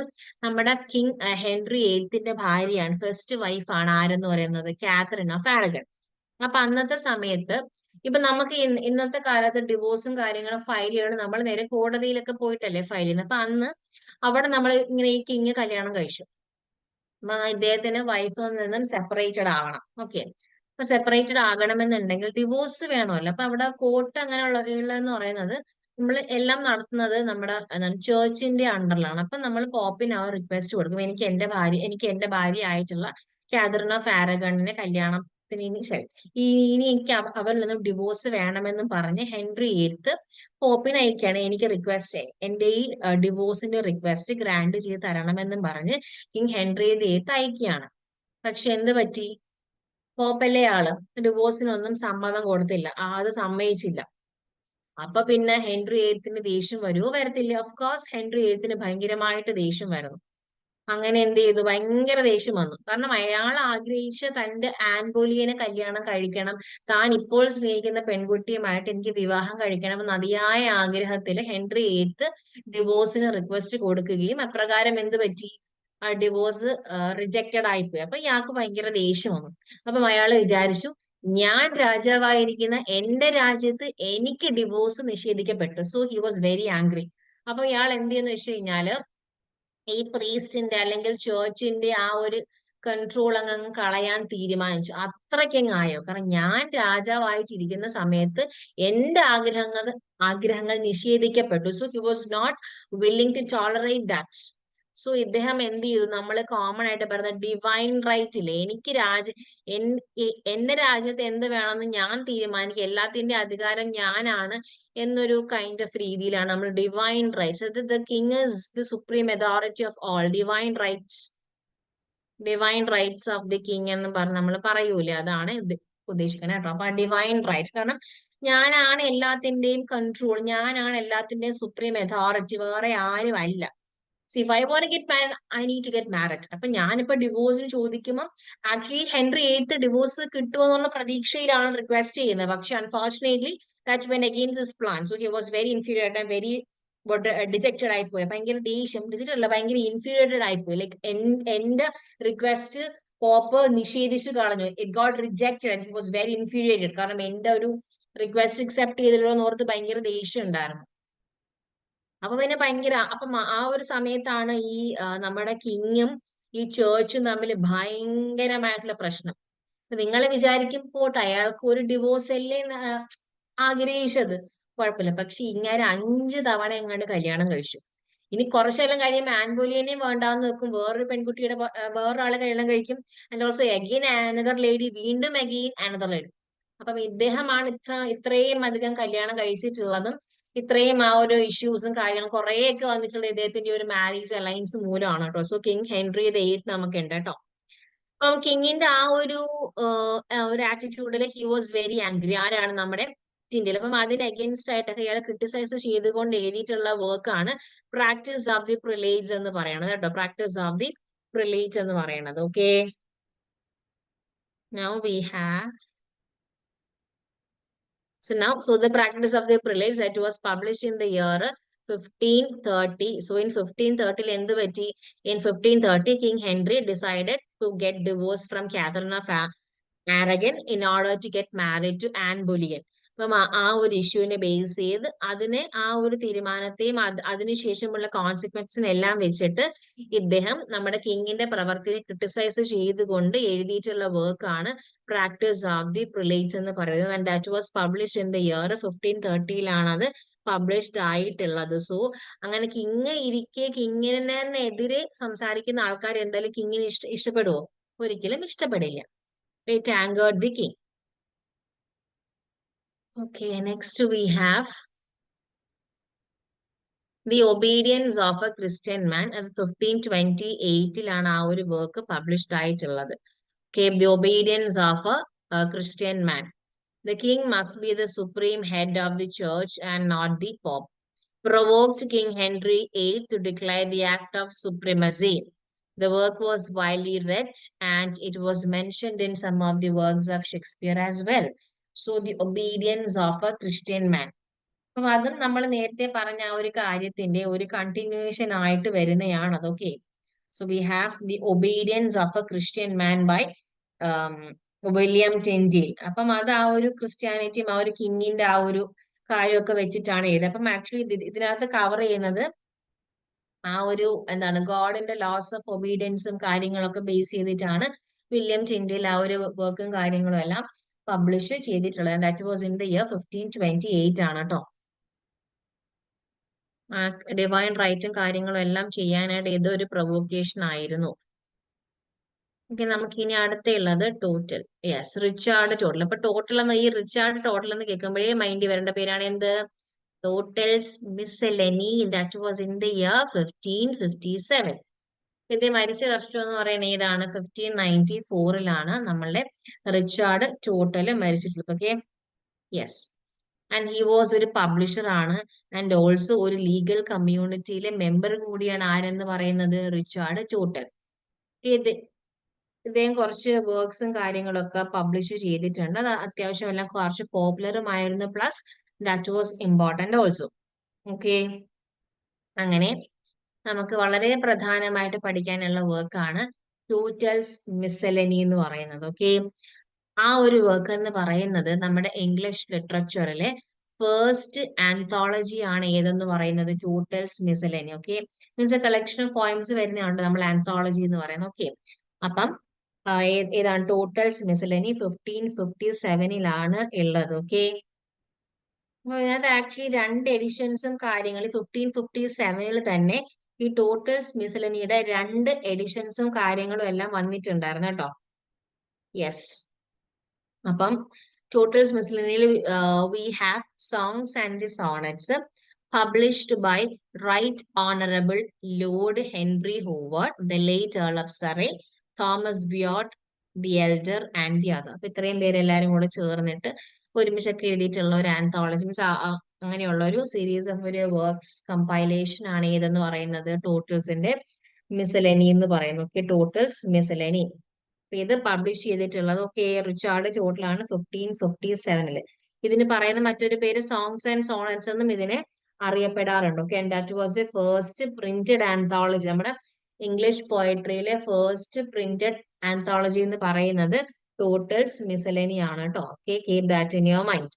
നമ്മുടെ കിങ് ഹെൻറി 8th ഭാര്യയാണ്, ഫസ്റ്റ് വൈഫ് ആണ് ആരെന്ന് പറയുന്നത്? Catherine of Aragon. അപ്പൊ അന്നത്തെ സമയത്ത് ഇപ്പൊ നമുക്ക് ഇന്നത്തെ കാലത്ത് ഡിവോഴ്സും കാര്യങ്ങളും ഫയൽ ചെയ്യണം, നമ്മൾ നേരെ കോടതിയിലൊക്കെ പോയിട്ടല്ലേ ഫയൽ ചെയ്യുന്നത്. അപ്പൊ അന്ന് അവിടെ നമ്മൾ ഇങ്ങനെ ഈ കിങ് കല്യാണം കഴിച്ചു, ഇദ്ദേഹത്തിന് വൈഫിൽ നിന്നും സെപ്പറേറ്റഡ് ആവണം. ഓക്കെ, അപ്പൊ സെപ്പറേറ്റഡ് ആകണമെന്നുണ്ടെങ്കിൽ ഡിവോഴ്സ് വേണമല്ലോ. അപ്പൊ അവിടെ കോർട്ട് അങ്ങനെയുള്ളതെന്ന് പറയുന്നത് നമ്മൾ എല്ലാം നടത്തുന്നത് നമ്മുടെ ചേർച്ചിന്റെ അണ്ടറിലാണ്. അപ്പൊ നമ്മൾ പോപ്പിന് ആ റിക്വസ്റ്റ് കൊടുക്കും, എനിക്ക് എന്റെ ഭാര്യ ആയിട്ടുള്ള കാതറിൻ ഓഫ് ആരഗണിനെ കല്യാണത്തിന് ഇനി എനിക്ക് അവരിൽ നിന്നും ഡിവോഴ്സ് വേണമെന്നും പറഞ്ഞ് ഹെൻറി 8th പോപ്പിന് അയക്കുകയാണ്, എനിക്ക് റിക്വസ്റ്റ് എന്റെ ഈ ഡിവോഴ്സിന്റെ റിക്വസ്റ്റ് ഗ്രാൻഡ് ചെയ്ത് തരണമെന്നും പറഞ്ഞ് കിങ് ഹെൻറി 8th അയക്കുകയാണ്. പക്ഷെ എന്ത് പറ്റി? പോപ്പല്ലേ ആള്, ഡിവോഴ്സിനൊന്നും സമ്മതം കൊടുത്തില്ല, അത് സമ്മതിച്ചില്ല. അപ്പൊ പിന്നെ ഹെൻറി 8th ദേഷ്യം വരുമോ? വരത്തില്ല. ഓഫ് കോഴ്സ് ഹെൻറി 8th ഭയങ്കരമായിട്ട് ദേഷ്യം വരുന്നു. അങ്ങനെ എന്ത് ചെയ്തു? ഭയങ്കര ദേഷ്യം വന്നു. കാരണം അയാൾ ആഗ്രഹിച്ച തന്റെ ആൻ ബൊലീനെ കല്യാണം കഴിക്കണം, താൻ ഇപ്പോൾ സ്നേഹിക്കുന്ന പെൺകുട്ടിയുമായിട്ട് എനിക്ക് വിവാഹം കഴിക്കണം എന്ന അതിയായ ആഗ്രഹത്തിൽ ഹെൻറി 8th ഡിവോഴ്സിന് റിക്വസ്റ്റ് കൊടുക്കുകയും അപ്രകാരം എന്ത് പറ്റി? ആ ഡിവോഴ്സ് റിജക്റ്റഡ് ആയിപ്പോയി. അപ്പൊ ഇയാൾക്ക് ഭയങ്കര ദേഷ്യം വന്നു. അപ്പം അയാൾ വിചാരിച്ചു ഞാൻ രാജാവായിരിക്കുന്ന എന്റെ രാജ്യത്ത് എനിക്ക് ഡിവോഴ്സ് നിഷേധിക്കപ്പെട്ടു. So he was very angry. അപ്പൊ ഇയാൾ എന്ത് ചെയ്യുന്ന വെച്ച് കഴിഞ്ഞാല് ഈ പ്രീസ്റ്റിന്റെ അല്ലെങ്കിൽ ചേർച്ചിന്റെ ആ ഒരു കൺട്രോൾ അങ്ങ് കളയാൻ തീരുമാനിച്ചു. അത്രയ്ക്കങ്ങ് ആയോ? കാരണം ഞാൻ രാജാവായിട്ടിരിക്കുന്ന സമയത്ത് എന്റെ ആഗ്രഹങ്ങൾ നിഷേധിക്കപ്പെട്ടു. So he was not willing to tolerate that. So ഇദ്ദേഹം എന്ത് ചെയ്തു? നമ്മൾ കോമൺ ആയിട്ട് പറയുന്ന ഡിവൈൻ റൈറ്റ് ഇല്ലേ, എനിക്ക് എന്റെ രാജ്യത്ത് എന്ത് വേണമെന്ന് ഞാൻ തീരുമാനിക്കും, എല്ലാത്തിന്റെ അധികാരം ഞാനാണ് എന്നൊരു കൈൻഡ് ഓഫ് രീതിയിലാണ് നമ്മൾ ഡിവൈൻ റൈറ്റ്സ്. അത് the king is the supreme authority of all. Divine rights of the king എന്ന് പറഞ്ഞ് നമ്മൾ പറയൂലേ, അതാണ് ഉദ്ദേശിക്കുന്നത് കേട്ടോ. അപ്പൊ ഡിവൈൻ റൈറ്റ്സ്, കാരണം ഞാനാണ് എല്ലാത്തിന്റെയും കൺട്രോൾ, ഞാനാണ് എല്ലാത്തിന്റെയും സുപ്രീം അതോറിറ്റി, വേറെ ആരും അല്ല. See, if I want to get married, I need to get married. അപ്പൊ ഞാനിപ്പോ ഡിവോഴ്സിന് ചോദിക്കുമ്പോൾ ആക്ച്വലി ഹെൻറി എയ്ത്ത് ഡിവോഴ്സ് കിട്ടുമോ എന്നുള്ള പ്രതീക്ഷയിലാണ് റിക്വസ്റ്റ് ചെയ്യുന്നത്. പക്ഷെ unfortunately that went against his plan. So he was very inferior and very dejected ആയിപ്പോയി. ഭയങ്കര ദേഷ്യം, ഡിജക്റ്റഡ് അല്ല, ഭയങ്കര ഇൻഫീരിയറ്റഡ് ആയിപ്പോയി. ലൈക്ക് എന്റെ റിക്വസ്റ്റ് പോപ്പ് നിഷേധിച്ചു കളഞ്ഞു. It got rejected and he was very infuriated. കാരണം എന്റെ ഒരു റിക്വസ്റ്റ് അക്സെപ്റ്റ് ചെയ്തില്ലോ എന്ന് ഓർത്ത് ഭയങ്കര ദേഷ്യം ഉണ്ടായിരുന്നു. അപ്പൊ പിന്നെ ഭയങ്കര, അപ്പം ആ ഒരു സമയത്താണ് ഈ നമ്മുടെ കിങ്ങും ഈ ചേർച്ചും തമ്മിൽ ഭയങ്കരമായിട്ടുള്ള പ്രശ്നം. നിങ്ങൾ വിചാരിക്കും പോട്ടെ, അയാൾക്ക് ഒരു ഡിവോഴ്സ് അല്ലേ ആഗ്രഹിച്ചത്, കുഴപ്പമില്ല. പക്ഷെ ഇങ്ങനെ 5 തവണ എങ്ങാണ്ട് കല്യാണം കഴിച്ചു. ഇനി കുറച്ചെല്ലാം കഴിയുമ്പോൾ ആൻ ബോലിയനെയും വേണ്ടാന്ന് വെക്കും, വേറൊരു പെൺകുട്ടിയുടെ വേറൊരാളെ കല്യാണം കഴിക്കും. And also again another lady, വീണ്ടും അഗെയിൻ അനദർ ലേഡി. അപ്പം ഇദ്ദേഹമാണ് ഇത്രയും അധികം കല്യാണം കഴിച്ചിട്ടുള്ളതും ഇത്രയും ആ ഒരു ഇഷ്യൂസും കാര്യങ്ങളും കുറേയൊക്കെ വന്നിട്ടുള്ള ഇദ്ദേഹത്തിന്റെ ഒരു മാരേജ് അലയൻസ് മൂലമാണ് കേട്ടോ. So king Henry the eighth നമുക്കുണ്ട് കേട്ടോ. അപ്പം കിങ്ങിന്റെ ആ ഒരു ആറ്റിറ്റ്യൂഡിൽ ഹി വാസ് വെരി ആംഗ്രി. ആരാണ്? നമ്മുടെ ഇന്ത്യയിൽ. അപ്പം അതിന് അഗേൻസ്റ്റ് ആയിട്ടൊക്കെ ഇയാളെ ക്രിട്ടിസൈസ് ചെയ്തുകൊണ്ട് എഴുതിയിട്ടുള്ള വർക്കാണ് പ്രാക്ടീസ് ഓഫ് ദി പ്രിലേജ് എന്ന് പറയുന്നത് കേട്ടോ. പ്രാക്ടീസ് ഓഫ് ദി പ്രിലേജ് എന്ന് പറയുന്നത്. Okay, now we have so the practice of the prelates that was published in the year 1530. So in 1530 എന്ത് പറ്റി? In 1530 King Henry decided to get divorced from Catherine of Aragon in order to get married to Anne Boleyn. അപ്പം ആ ഒരു ഇഷ്യൂവിനെ base ചെയ്ത് ആ ഒരു തീരുമാനത്തെയും അതിനുശേഷമുള്ള കോൺസിക്വൻസിനെല്ലാം വെച്ചിട്ട് ഇദ്ദേഹം നമ്മുടെ കിങ്ങിന്റെ പ്രവർത്തിയെ ക്രിട്ടിസൈസ് ചെയ്തുകൊണ്ട് എഴുതിയിട്ടുള്ള വർക്കാണ് പ്രാക്ടീസ് ഓഫ് ദി പ്രിലേറ്റ്സ് എന്ന് പറയുന്നത്. And that was published in the year 1530 അത് പബ്ലിഷ്ഡ് ആയിട്ടുള്ളത്. സോ അങ്ങനെ കിങ് ഇരിക്കെ കിങ്ങിനെതിരെ സംസാരിക്കുന്ന ആൾക്കാർ എന്തായാലും കിങ്ങിന് ഇഷ്ടപ്പെടുവോ? ഒരിക്കലും ഇഷ്ടപ്പെടില്ല. It angered the king. Okay, next we have The Obedience of a Christian Man. അത് 1528 ആ ഒരു വർക്ക് പബ്ലിഷ്ഡ് ആയിട്ടുള്ളത്. Okay, The Obedience of a Christian Man. The king must be the supreme head of the church and not the pope. Provoked King Henry VIII to declare the act of supremacy. The work was widely read and it was mentioned in some of the works of Shakespeare as well. So the obedience of a Christian man. അപ്പം അതും നമ്മൾ നേരത്തെ പറഞ്ഞ ആ ഒരു കാര്യത്തിന്റെ ഒരു continuation ആയിട്ട് വരുന്നതാണ് അതൊക്കെ. So we have the obedience of a Christian man by William Tyndale. അപ്പം അത് ആ ഒരു ക്രിസ്ത്യാനിറ്റിയും ആ ഒരു കിങ്ങിന്റെ ആ ഒരു കാര്യമൊക്കെ വെച്ചിട്ടാണ് എഴുതുന്നത്. അപ്പം ആക്ച്വലി ഇതിനകത്ത് കവർ ചെയ്യുന്നത് ആ ഒരു എന്താണ് ഗോഡിന്റെ ലോസ് ഓഫ് ഒബീഡിയൻസും കാര്യങ്ങളൊക്കെ ബേസ് ചെയ്തിട്ടാണ് വില്യം ടിൻഡേൽ ആ ഒരു വർക്കും കാര്യങ്ങളും എല്ലാം പബ്ലിഷ് ചെയ്തിട്ടുള്ളത്. That was in the year 1528 ആണ് കേട്ടോ. ഡിവൈൻ റൈറ്റും കാര്യങ്ങളും എല്ലാം ചെയ്യാനായിട്ട് ഇതൊരു പ്രൊവോക്കേഷൻ ആയിരുന്നു. ഓക്കെ, നമുക്ക് ഇനി അടുത്തുള്ളത് ടോട്ടൽ. Yes, Richard total. അപ്പൊ ടോട്ടൽ എന്ന ഈ റിച്ചാർഡ് ടോട്ടൽ എന്ന് കേൾക്കുമ്പോഴേ മൈൻഡിൽ വരേണ്ട പേരാണ് എന്ത്? Tottel's miscellany. That was in the year 1557. ഇത് മരിച്ച വർഷം എന്ന് പറയുന്നത് ഏതാണ്? 1594 നമ്മളുടെ റിച്ചാർഡ് ടോട്ടൽ മരിച്ചിട്ടുള്ളത്. Okay, yes. And he was ഒരു പബ്ലിഷർ ആണ് ആൻഡ് ഓൾസോ ഒരു ലീഗൽ കമ്മ്യൂണിറ്റിയിലെ മെമ്പർ കൂടിയാണ്. ആരെന്ന് പറയുന്നത്? Richard Tottel. ഇദ്ദേഹം കുറച്ച് വർക്ക്സും കാര്യങ്ങളൊക്കെ പബ്ലിഷ് ചെയ്തിട്ടുണ്ട്. അത് അത്യാവശ്യം എല്ലാം കുറച്ച് പോപ്പുലറും ആയിരുന്നു. Plus that was important also. Okay, അങ്ങനെ നമുക്ക് വളരെ പ്രധാനമായിട്ട് പഠിക്കാനുള്ള വർക്കാണ് ടോട്ടൽസ് മിസ്സെലനി എന്ന് പറയുന്നത്. ഓക്കെ, ആ ഒരു വർക്ക് എന്ന് പറയുന്നത് നമ്മുടെ ഇംഗ്ലീഷ് ലിറ്ററേച്ചറിലെ ഫസ്റ്റ് ആന്തോളജി ആണ് ഏതെന്ന് പറയുന്നത് Tottel's miscellany. Okay, means a collection of poems വരുന്നതാണ് നമ്മൾ ആന്തോളജി എന്ന് പറയുന്നത്. ഓക്കെ, അപ്പം ഏതാണ് ടോട്ടൽസ് മിസലേനി 1557 ഉള്ളത്. ഓക്കെ, അതിനകത്ത് ആക്ച്വലി 2 എഡിഷൻസും കാര്യങ്ങൾ 1557 തന്നെ ഈ ടോട്ടൽസ് മിസലനിയുടെ 2 എഡിഷൻസും കാര്യങ്ങളും എല്ലാം വന്നിട്ടുണ്ടായിരുന്നു കേട്ടോ. യെസ്, അപ്പം ടോട്ടൽസ് മിസലനിയിൽ we have songs and the sonnets published by right honourable lord Henry Howard, the late earl of Surrey, Thomas Wyatt the elder and the other. അപ്പൊ ഇത്രയും പേര് എല്ലാരും കൂടെ ചേർന്നിട്ട് ഒരുമിച്ചൊക്കെ എഴുതിയിട്ടുള്ള ഒരു ആന്തോളജി മീൻസ് അങ്ങനെയുള്ള ഒരു സീരീസ് ഓഫ് ഒരു വർക്ക്സ് കമ്പൈലേഷൻ ആണ് ഏതെന്ന് പറയുന്നത് ടോട്ടൽസിന്റെ മിസലനി എന്ന് പറയുന്നു. Okay, Tottel's miscellany. ഇത് പബ്ലിഷ് ചെയ്തിട്ടുള്ളത് ഓക്കെ റിച്ചാർഡ് ചോട്ടിലാണ് 1557. ഇതിന് പറയുന്ന മറ്റൊരു പേര് സോങ്സ് ആൻഡ് സോണറ്റ്സ് എന്നും ഇതിനെ അറിയപ്പെടാറുണ്ട്. Okay, and that was a first printed anthology. നമ്മുടെ ഇംഗ്ലീഷ് പോയട്രിയിലെ ഫസ്റ്റ് പ്രിന്റഡ് ആന്തോളജി എന്ന് പറയുന്നത് ടോട്ടൽസ് മിസലനി ആണ് കേട്ടോ. Okay, keep that in your mind.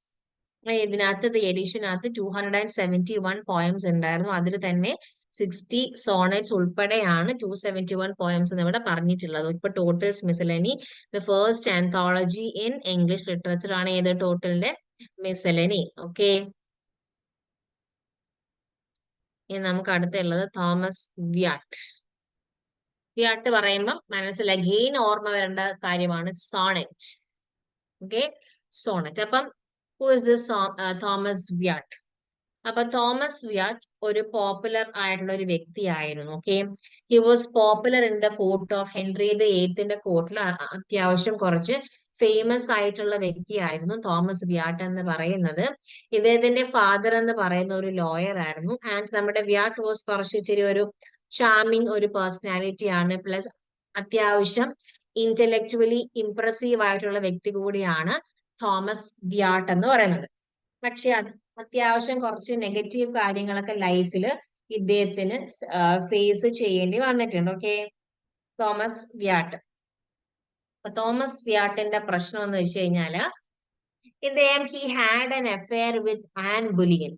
ഇതിനകത്ത് എഡിഷനകത്ത് 271 പോയംസ് ഉണ്ടായിരുന്നു. അതിൽ തന്നെ 60 സോണറ്റ്സ് ഉൾപ്പെടെയാണ് 271 പോയംസ് എന്ന് ഇവിടെ പറഞ്ഞിട്ടുള്ളത്. ഇപ്പൊ Tottel's miscellany the first anthology in English literature ആണ് ഏത് ടോട്ടലിന്റെ മിസലനി. ഓക്കെ, ഇനി നമുക്ക് അടുത്തുള്ളത് തോമസ് വ്യാട്ട്. വ്യാട്ട് പറയുമ്പോൾ മനസ്സിൽ അഗെയിൻ ഓർമ്മ വരേണ്ട കാര്യമാണ് സോണറ്റ്. Okay, sonnet. അപ്പം who is this Thomas Wyatt? അപ്പൊ തോമസ് വ്യാട്ട് ഒരു പോപ്പുലർ ആയിട്ടുള്ള ഒരു വ്യക്തിയായിരുന്നു. Okay, he was popular in the court of Henry the എയ്ത്തിന്റെ കോർട്ടിൽ അത്യാവശ്യം കുറച്ച് ഫേമസ് ആയിട്ടുള്ള വ്യക്തിയായിരുന്നു തോമസ് വ്യാട്ട് എന്ന് പറയുന്നത്. ഇദ്ദേഹത്തിന്റെ ഫാദർ എന്ന് പറയുന്ന ഒരു ലോയർ ആയിരുന്നു. ആൻഡ് നമ്മുടെ വ്യാട്ട് വാസ് കുറച്ച് ഇച്ചിരി ഒരു ചാമിങ് ഒരു പേഴ്സണാലിറ്റി ആണ്. പ്ലസ് അത്യാവശ്യം ഇന്റലക്ച്വലി ഇംപ്രസീവ് ആയിട്ടുള്ള വ്യക്തി കൂടിയാണ് തോമസ് വ്യാട്ട് എന്ന് പറയുന്നത്. പക്ഷെ അത്യാവശ്യം കുറച്ച് നെഗറ്റീവ് കാര്യങ്ങളൊക്കെ ലൈഫിൽ ഇദ്ദേഹത്തിന് ഫേസ് ചെയ്യേണ്ടി വന്നിട്ടുണ്ട്. Okay, Thomas Wyatt. അപ്പൊ തോമസ് വ്യാട്ടിന്റെ പ്രശ്നം എന്ന് വെച്ച് കഴിഞ്ഞാല് ഇദ്ദേഹം he had an affair with Anne Boleyn.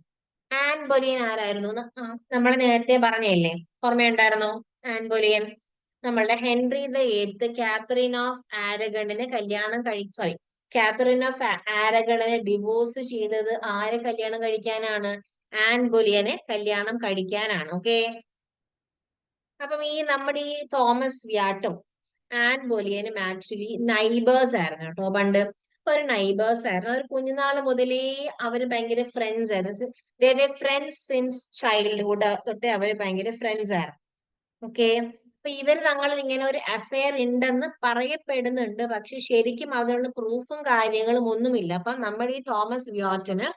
Anne Boleyn ആരായിരുന്നു നമ്മൾ നേരത്തെ പറഞ്ഞല്ലേ, ഓർമ്മയുണ്ടായിരുന്നോ? ആൻ ബൊലിയൻ നമ്മളുടെ Henry the eighth Catherine of ആരഗണിനെ കല്യാണം സോറി കാത്തറിൻ ഓഫ് ആരഗണിനെ ഡിവോഴ്സ് ചെയ്തത് ആരെ കല്യാണം കഴിക്കാനാണ്? ആൻ ബൊലിയനെ കല്യാണം കഴിക്കാനാണ്. ഓക്കെ, അപ്പം ഈ നമ്മുടെ ഈ തോമസ് വ്യാട്ടും ആൻ ബൊലിയനും ആക്ച്വലി നൈബേഴ്സ് ആയിരുന്നു കേട്ടോ. പണ്ട് ഒരു നൈബേഴ്സ് ആയിരുന്നു. അവർ കുഞ്ഞുനാള് മുതലേ അവര് ഭയങ്കര ഫ്രണ്ട്സ് ആയിരുന്നു. ഫ്രണ്ട്സ് സിൻസ് ചൈൽഡ്ഹുഡ് തൊട്ട് അവര് ഭയങ്കര ഫ്രണ്ട്സ് ആയിരുന്നു. ഓക്കെ, അപ്പൊ ഇവർ തങ്ങളിൽ ഇങ്ങനെ ഒരു അഫെയർ ഉണ്ടെന്ന് പറയപ്പെടുന്നുണ്ട്. പക്ഷെ ശരിക്കും അതിനുള്ള പ്രൂഫും കാര്യങ്ങളും ഒന്നുമില്ല. അപ്പൊ നമ്മുടെ ഈ തോമസ് വ്യാട്ടിന്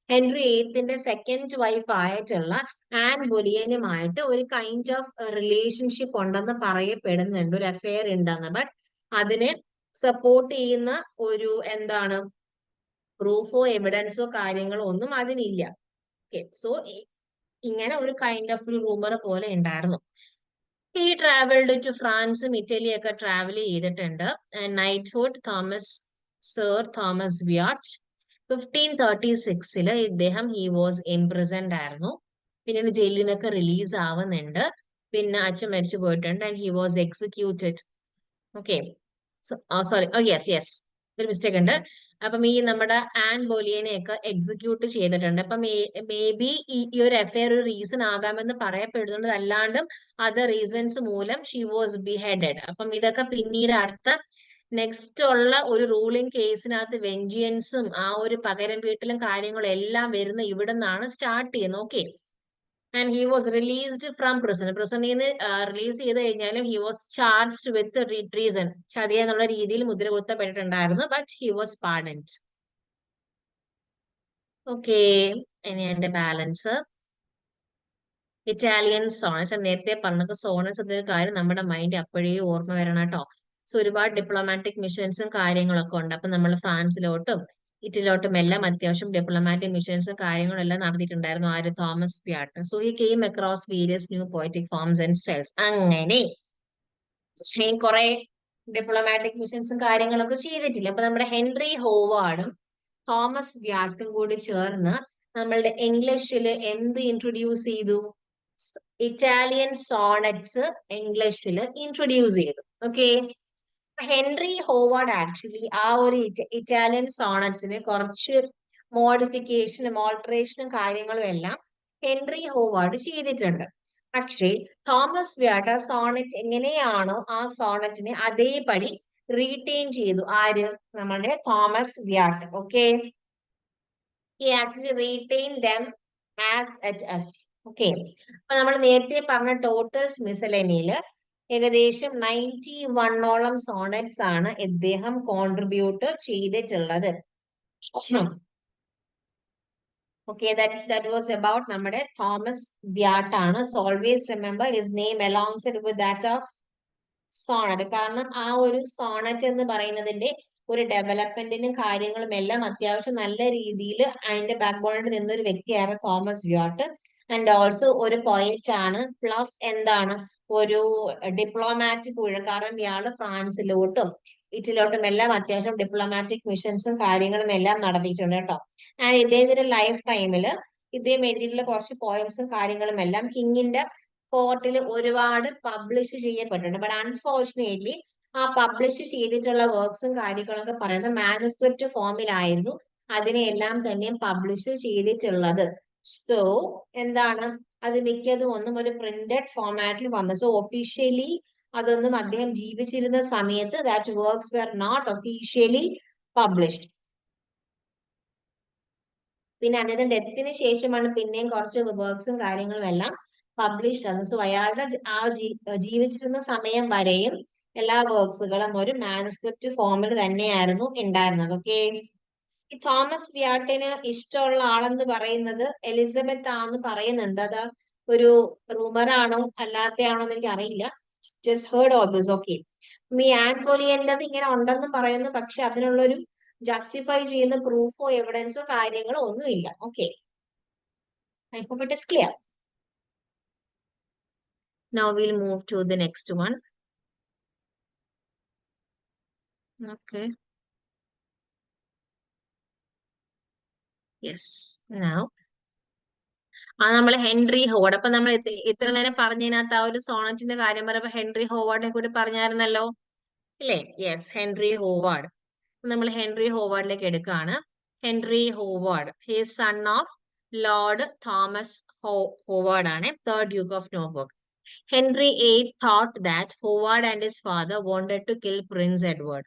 ഹെൻറി എയ്ത്തിന്റെ സെക്കൻഡ് വൈഫ് ആയിട്ടുള്ള ആൻ ബൊലിയനുമായിട്ട് ഒരു കൈൻഡ് ഓഫ് റിലേഷൻഷിപ്പ് ഉണ്ടെന്ന് പറയപ്പെടുന്നുണ്ട്, ഒരു അഫെയർ ഉണ്ടെന്ന്. ബട്ട് അതിനെ സപ്പോർട്ട് ചെയ്യുന്ന ഒരു എന്താണ് പ്രൂഫോ എവിഡൻസോ കാര്യങ്ങളോ ഒന്നും അതിനില്ല. ഓക്കെ, സോ ഇങ്ങനെ ഒരു കൈൻഡ് ഓഫ് ഒരു റൂമർ പോലെ ഉണ്ടായിരുന്നു. ഈ ട്രാവൽഡ് ടു ഫ്രാൻസും ഇറ്റലിയും ഒക്കെ ട്രാവൽ ചെയ്തിട്ടുണ്ട്. നൈറ്റ്ഹുഡ് സർ തോമസ് വ്യാട്ട് 1536 ഇദ്ദേഹം ഹി വാസ് ഇംപ്രിസൺഡ് ആയിരുന്നു. പിന്നീട് ജയിലിൽ നിന്നൊക്കെ റിലീസ് ആവുന്നുണ്ട്. പിന്നെ അച്ഛൻ മരിച്ചു പോയിട്ടുണ്ട് and he was executed. Okay, sorry, yes ഒരു മിസ്റ്റേക്ക് ഉണ്ട്. അപ്പം ഈ നമ്മുടെ ആൻ ബോലിയനെ ഒക്കെ എക്സിക്യൂട്ട് ചെയ്തിട്ടുണ്ട്. അപ്പം മേ ബി ഈ ഒരു അഫെയർ ഒരു റീസൺ ആകാമെന്ന് പറയപ്പെടുന്നുണ്ട്. അല്ലാണ്ടും അതർ റീസൺസ് മൂലം ഷീ വാസ് ബിഹെഡഡ്. അപ്പം ഇതൊക്കെ പിന്നീട് അടുത്ത നെക്സ്റ്റ് ഉള്ള ഒരു റൂളിംഗ് കേസിനകത്ത് വെഞ്ചിയൻസും ആ ഒരു പകരം വീട്ടിലും കാര്യങ്ങളും എല്ലാം വരുന്ന ഇവിടെ നിന്നാണ് സ്റ്റാർട്ട് ചെയ്യുന്നത്. Okay, and he was released from പ്രിസണിൽ നിന്ന് റിലീസ് ചെയ്ത് കഴിഞ്ഞാലും he was charged with treason, ചതിയ എന്നുള്ള രീതിയിൽ മുദ്ര കുത്തപ്പെട്ടിട്ടുണ്ടായിരുന്നു. But he was pardoned. Okay, ഇനി എന്റെ ബാലൻസ് ഇറ്റാലിയൻ സോണറ്റ്സ്. നേരത്തെ പറഞ്ഞത് സോണറ്റ്സ് എന്നൊരു കാര്യം നമ്മുടെ മൈൻഡ് അപ്പോഴേ ഓർമ്മ വരണം കേട്ടോ. സോ ഒരുപാട് ഡിപ്ലോമാറ്റിക് മിഷൻസും കാര്യങ്ങളൊക്കെ ഉണ്ട്. അപ്പൊ നമ്മൾ ഫ്രാൻസിലോട്ടും ഇറ്റലിയിലോട്ടും എല്ലാം അത്യാവശ്യം ഡിപ്ലോമാറ്റിക് മിഷൻസും കാര്യങ്ങളും എല്ലാം നടത്തിയിട്ടുണ്ടായിരുന്നു ആര്? Thomas Wyatt. So he came across various new poetic forms and styles. അങ്ങനെ കുറെ ഡിപ്ലോമാറ്റിക് മിഷൻസും കാര്യങ്ങളൊക്കെ ചെയ്തിട്ടില്ല. അപ്പൊ നമ്മുടെ ഹെൻറി ഹോവാർഡും തോമസ് വ്യാട്ടും കൂടി ചേർന്ന് നമ്മളുടെ ഇംഗ്ലീഷിൽ എന്ത് ഇൻട്രൊഡ്യൂസ് ചെയ്തു? ഇറ്റാലിയൻ സോണറ്റ്സ് ഇംഗ്ലീഷിൽ ഇൻട്രൊഡ്യൂസ് ചെയ്തു. ഓക്കെ, ഹെൻറി ഹോവാർഡ് ആക്ച്വലി ആ ഒരു ഇറ്റാലിയൻ സോണറ്റ്സിന് കുറച്ച് മോഡിഫിക്കേഷനും ഓൾട്ടറേഷനും കാര്യങ്ങളും എല്ലാം ഹെൻറി ഹോവാർഡ് ചെയ്തിട്ടുണ്ട്. പക്ഷേ തോമസ് വ്യാട്ട് ആ സോണറ്റ് എങ്ങനെയാണോ ആ സോണറ്റിനെ അതേപടി റീറ്റെയിൻ ചെയ്തു. ആര്? നമ്മുടെ Thomas Wyatt. Okay, he actually retained them as it is. Okay, അപ്പൊ നമ്മൾ നേരത്തെ പറഞ്ഞ ടോട്ടൽസ് മിസലേനിയില് ഏകദേശം 91ഓളം സോണറ്റ്സ് ആണ് ഇദ്ദേഹം കോൺട്രിബ്യൂട്ട് ചെയ്തിട്ടുള്ളത്. ഓക്കെ, that was about നമ്മുടെ തോമസ് വ്യാട്ട് ആണ്. So always remember his name alongside with that of sonnet. കാരണം ആ ഒരു സോണറ്റ് എന്ന് പറയുന്നതിന്റെ ഒരു ഡെവലപ്മെന്റിനും കാര്യങ്ങളും എല്ലാം അത്യാവശ്യം നല്ല രീതിയിൽ അതിന്റെ ബാക്ക് ബോണിൽ നിന്നൊരു വ്യക്തിയാണ് തോമസ് വ്യാട്ട്. ആൻഡ് ഓൾസോ ഒരു പോയറ്റ് ആണ്, പ്ലസ് എന്താണ്, ഒരു ഡിപ്ലോമാറ്റിക് കൂടെ. കാരണം ഇയാള് ഫ്രാൻസിലോട്ടും ഇറ്റലിയിലോട്ടും എല്ലാം അത്യാവശ്യം ഡിപ്ലോമാറ്റിക് മിഷൻസും കാര്യങ്ങളും എല്ലാം നടത്തിയിട്ടുണ്ട് കേട്ടോ. ആൻഡ് ഇദ്ദേഹത്തിന്റെ ലൈഫ് ടൈമിൽ ഇദ്ദേഹം എഴുതിയിട്ടുള്ള കുറച്ച് പോയംസും കാര്യങ്ങളും എല്ലാം കിങ്ങിന്റെ കോർട്ടിൽ ഒരുപാട് പബ്ലിഷ് ചെയ്യപ്പെട്ടിട്ടുണ്ട്. ബട്ട് അൺഫോർച്ചുനേറ്റ്ലി ആ പബ്ലിഷ് ചെയ്തിട്ടുള്ള വർക്ക്സും കാര്യങ്ങളൊക്കെ പറയുന്നത് മാനുസ്ക്രിപ്റ്റ് ഫോമിലായിരുന്നു അതിനെയെല്ലാം തന്നെ പബ്ലിഷ് ചെയ്തിട്ടുള്ളത്. സോ എന്താണ്, അത് മിക്കതും ഒന്നും ഒരു പ്രിന്റഡ് ഫോമാറ്റിൽ വന്നു. സോ ഒഫീഷ്യലി അതൊന്നും അദ്ദേഹം ജീവിച്ചിരുന്ന സമയത്ത് that works were not officially published. പിന്നെ അദ്ദേഹത്തിന്റെ ഡെത്തിന് ശേഷമാണ് പിന്നെയും കുറച്ച് വർക്ക്സും കാര്യങ്ങളും എല്ലാം പബ്ലിഷ് ആണ്. സോ അയാളുടെ ആ ജീവിച്ചിരുന്ന സമയം വരെയും എല്ലാ വർക്ക്സുകളും ഒരു മാനുസ്ക്രിപ്റ്റ് ഫോമിൽ തന്നെയായിരുന്നു ഉണ്ടായിരുന്നത്. ഓക്കെ, ഈ തോമസ് വ്യാട്ടിന് ഇഷ്ടമുള്ള ആളെന്ന് പറയുന്നത് എലിസബത്ത് ആണെന്ന് പറയുന്നുണ്ട്. അത് ഒരു റൂമറാണോ അല്ലാത്തയാണോ എന്ന് എനിക്ക് അറിയില്ല. Just heard of this. Okay, ഈ ആൻ ബോളിയന്റത് ഇങ്ങനെ ഉണ്ടെന്ന് പറയുന്നു, പക്ഷെ അതിനുള്ളൊരു ജസ്റ്റിഫൈ ചെയ്യുന്ന പ്രൂഫോ എവിഡൻസോ കാര്യങ്ങളോ ഒന്നുമില്ല. Okay, I hope it is clear. Now we'll move to the next one. Okay. Yes. Now നമ്മൾ ഹെൻറി ഹോവാർഡ്. അപ്പൊ നമ്മൾ ഇത്ര നേരം പറഞ്ഞതിനകത്ത് ആ ഒരു സോണറ്റിന്റെ കാര്യം പറയുമ്പോ ഹെൻറി ഹോവാർഡിനെ കൂടി പറഞ്ഞായിരുന്നല്ലോ, ഇല്ലേ? Yes, Henry Howard. നമ്മൾ ഹെൻറി ഹോവാർഡിലേക്ക് എടുക്കുകയാണ്. Henry Howard his son of lord Thomas Howard ആണ്, third duke of Norfolk. Henry VIII thought that Howard and his father wanted to kill Prince Edward.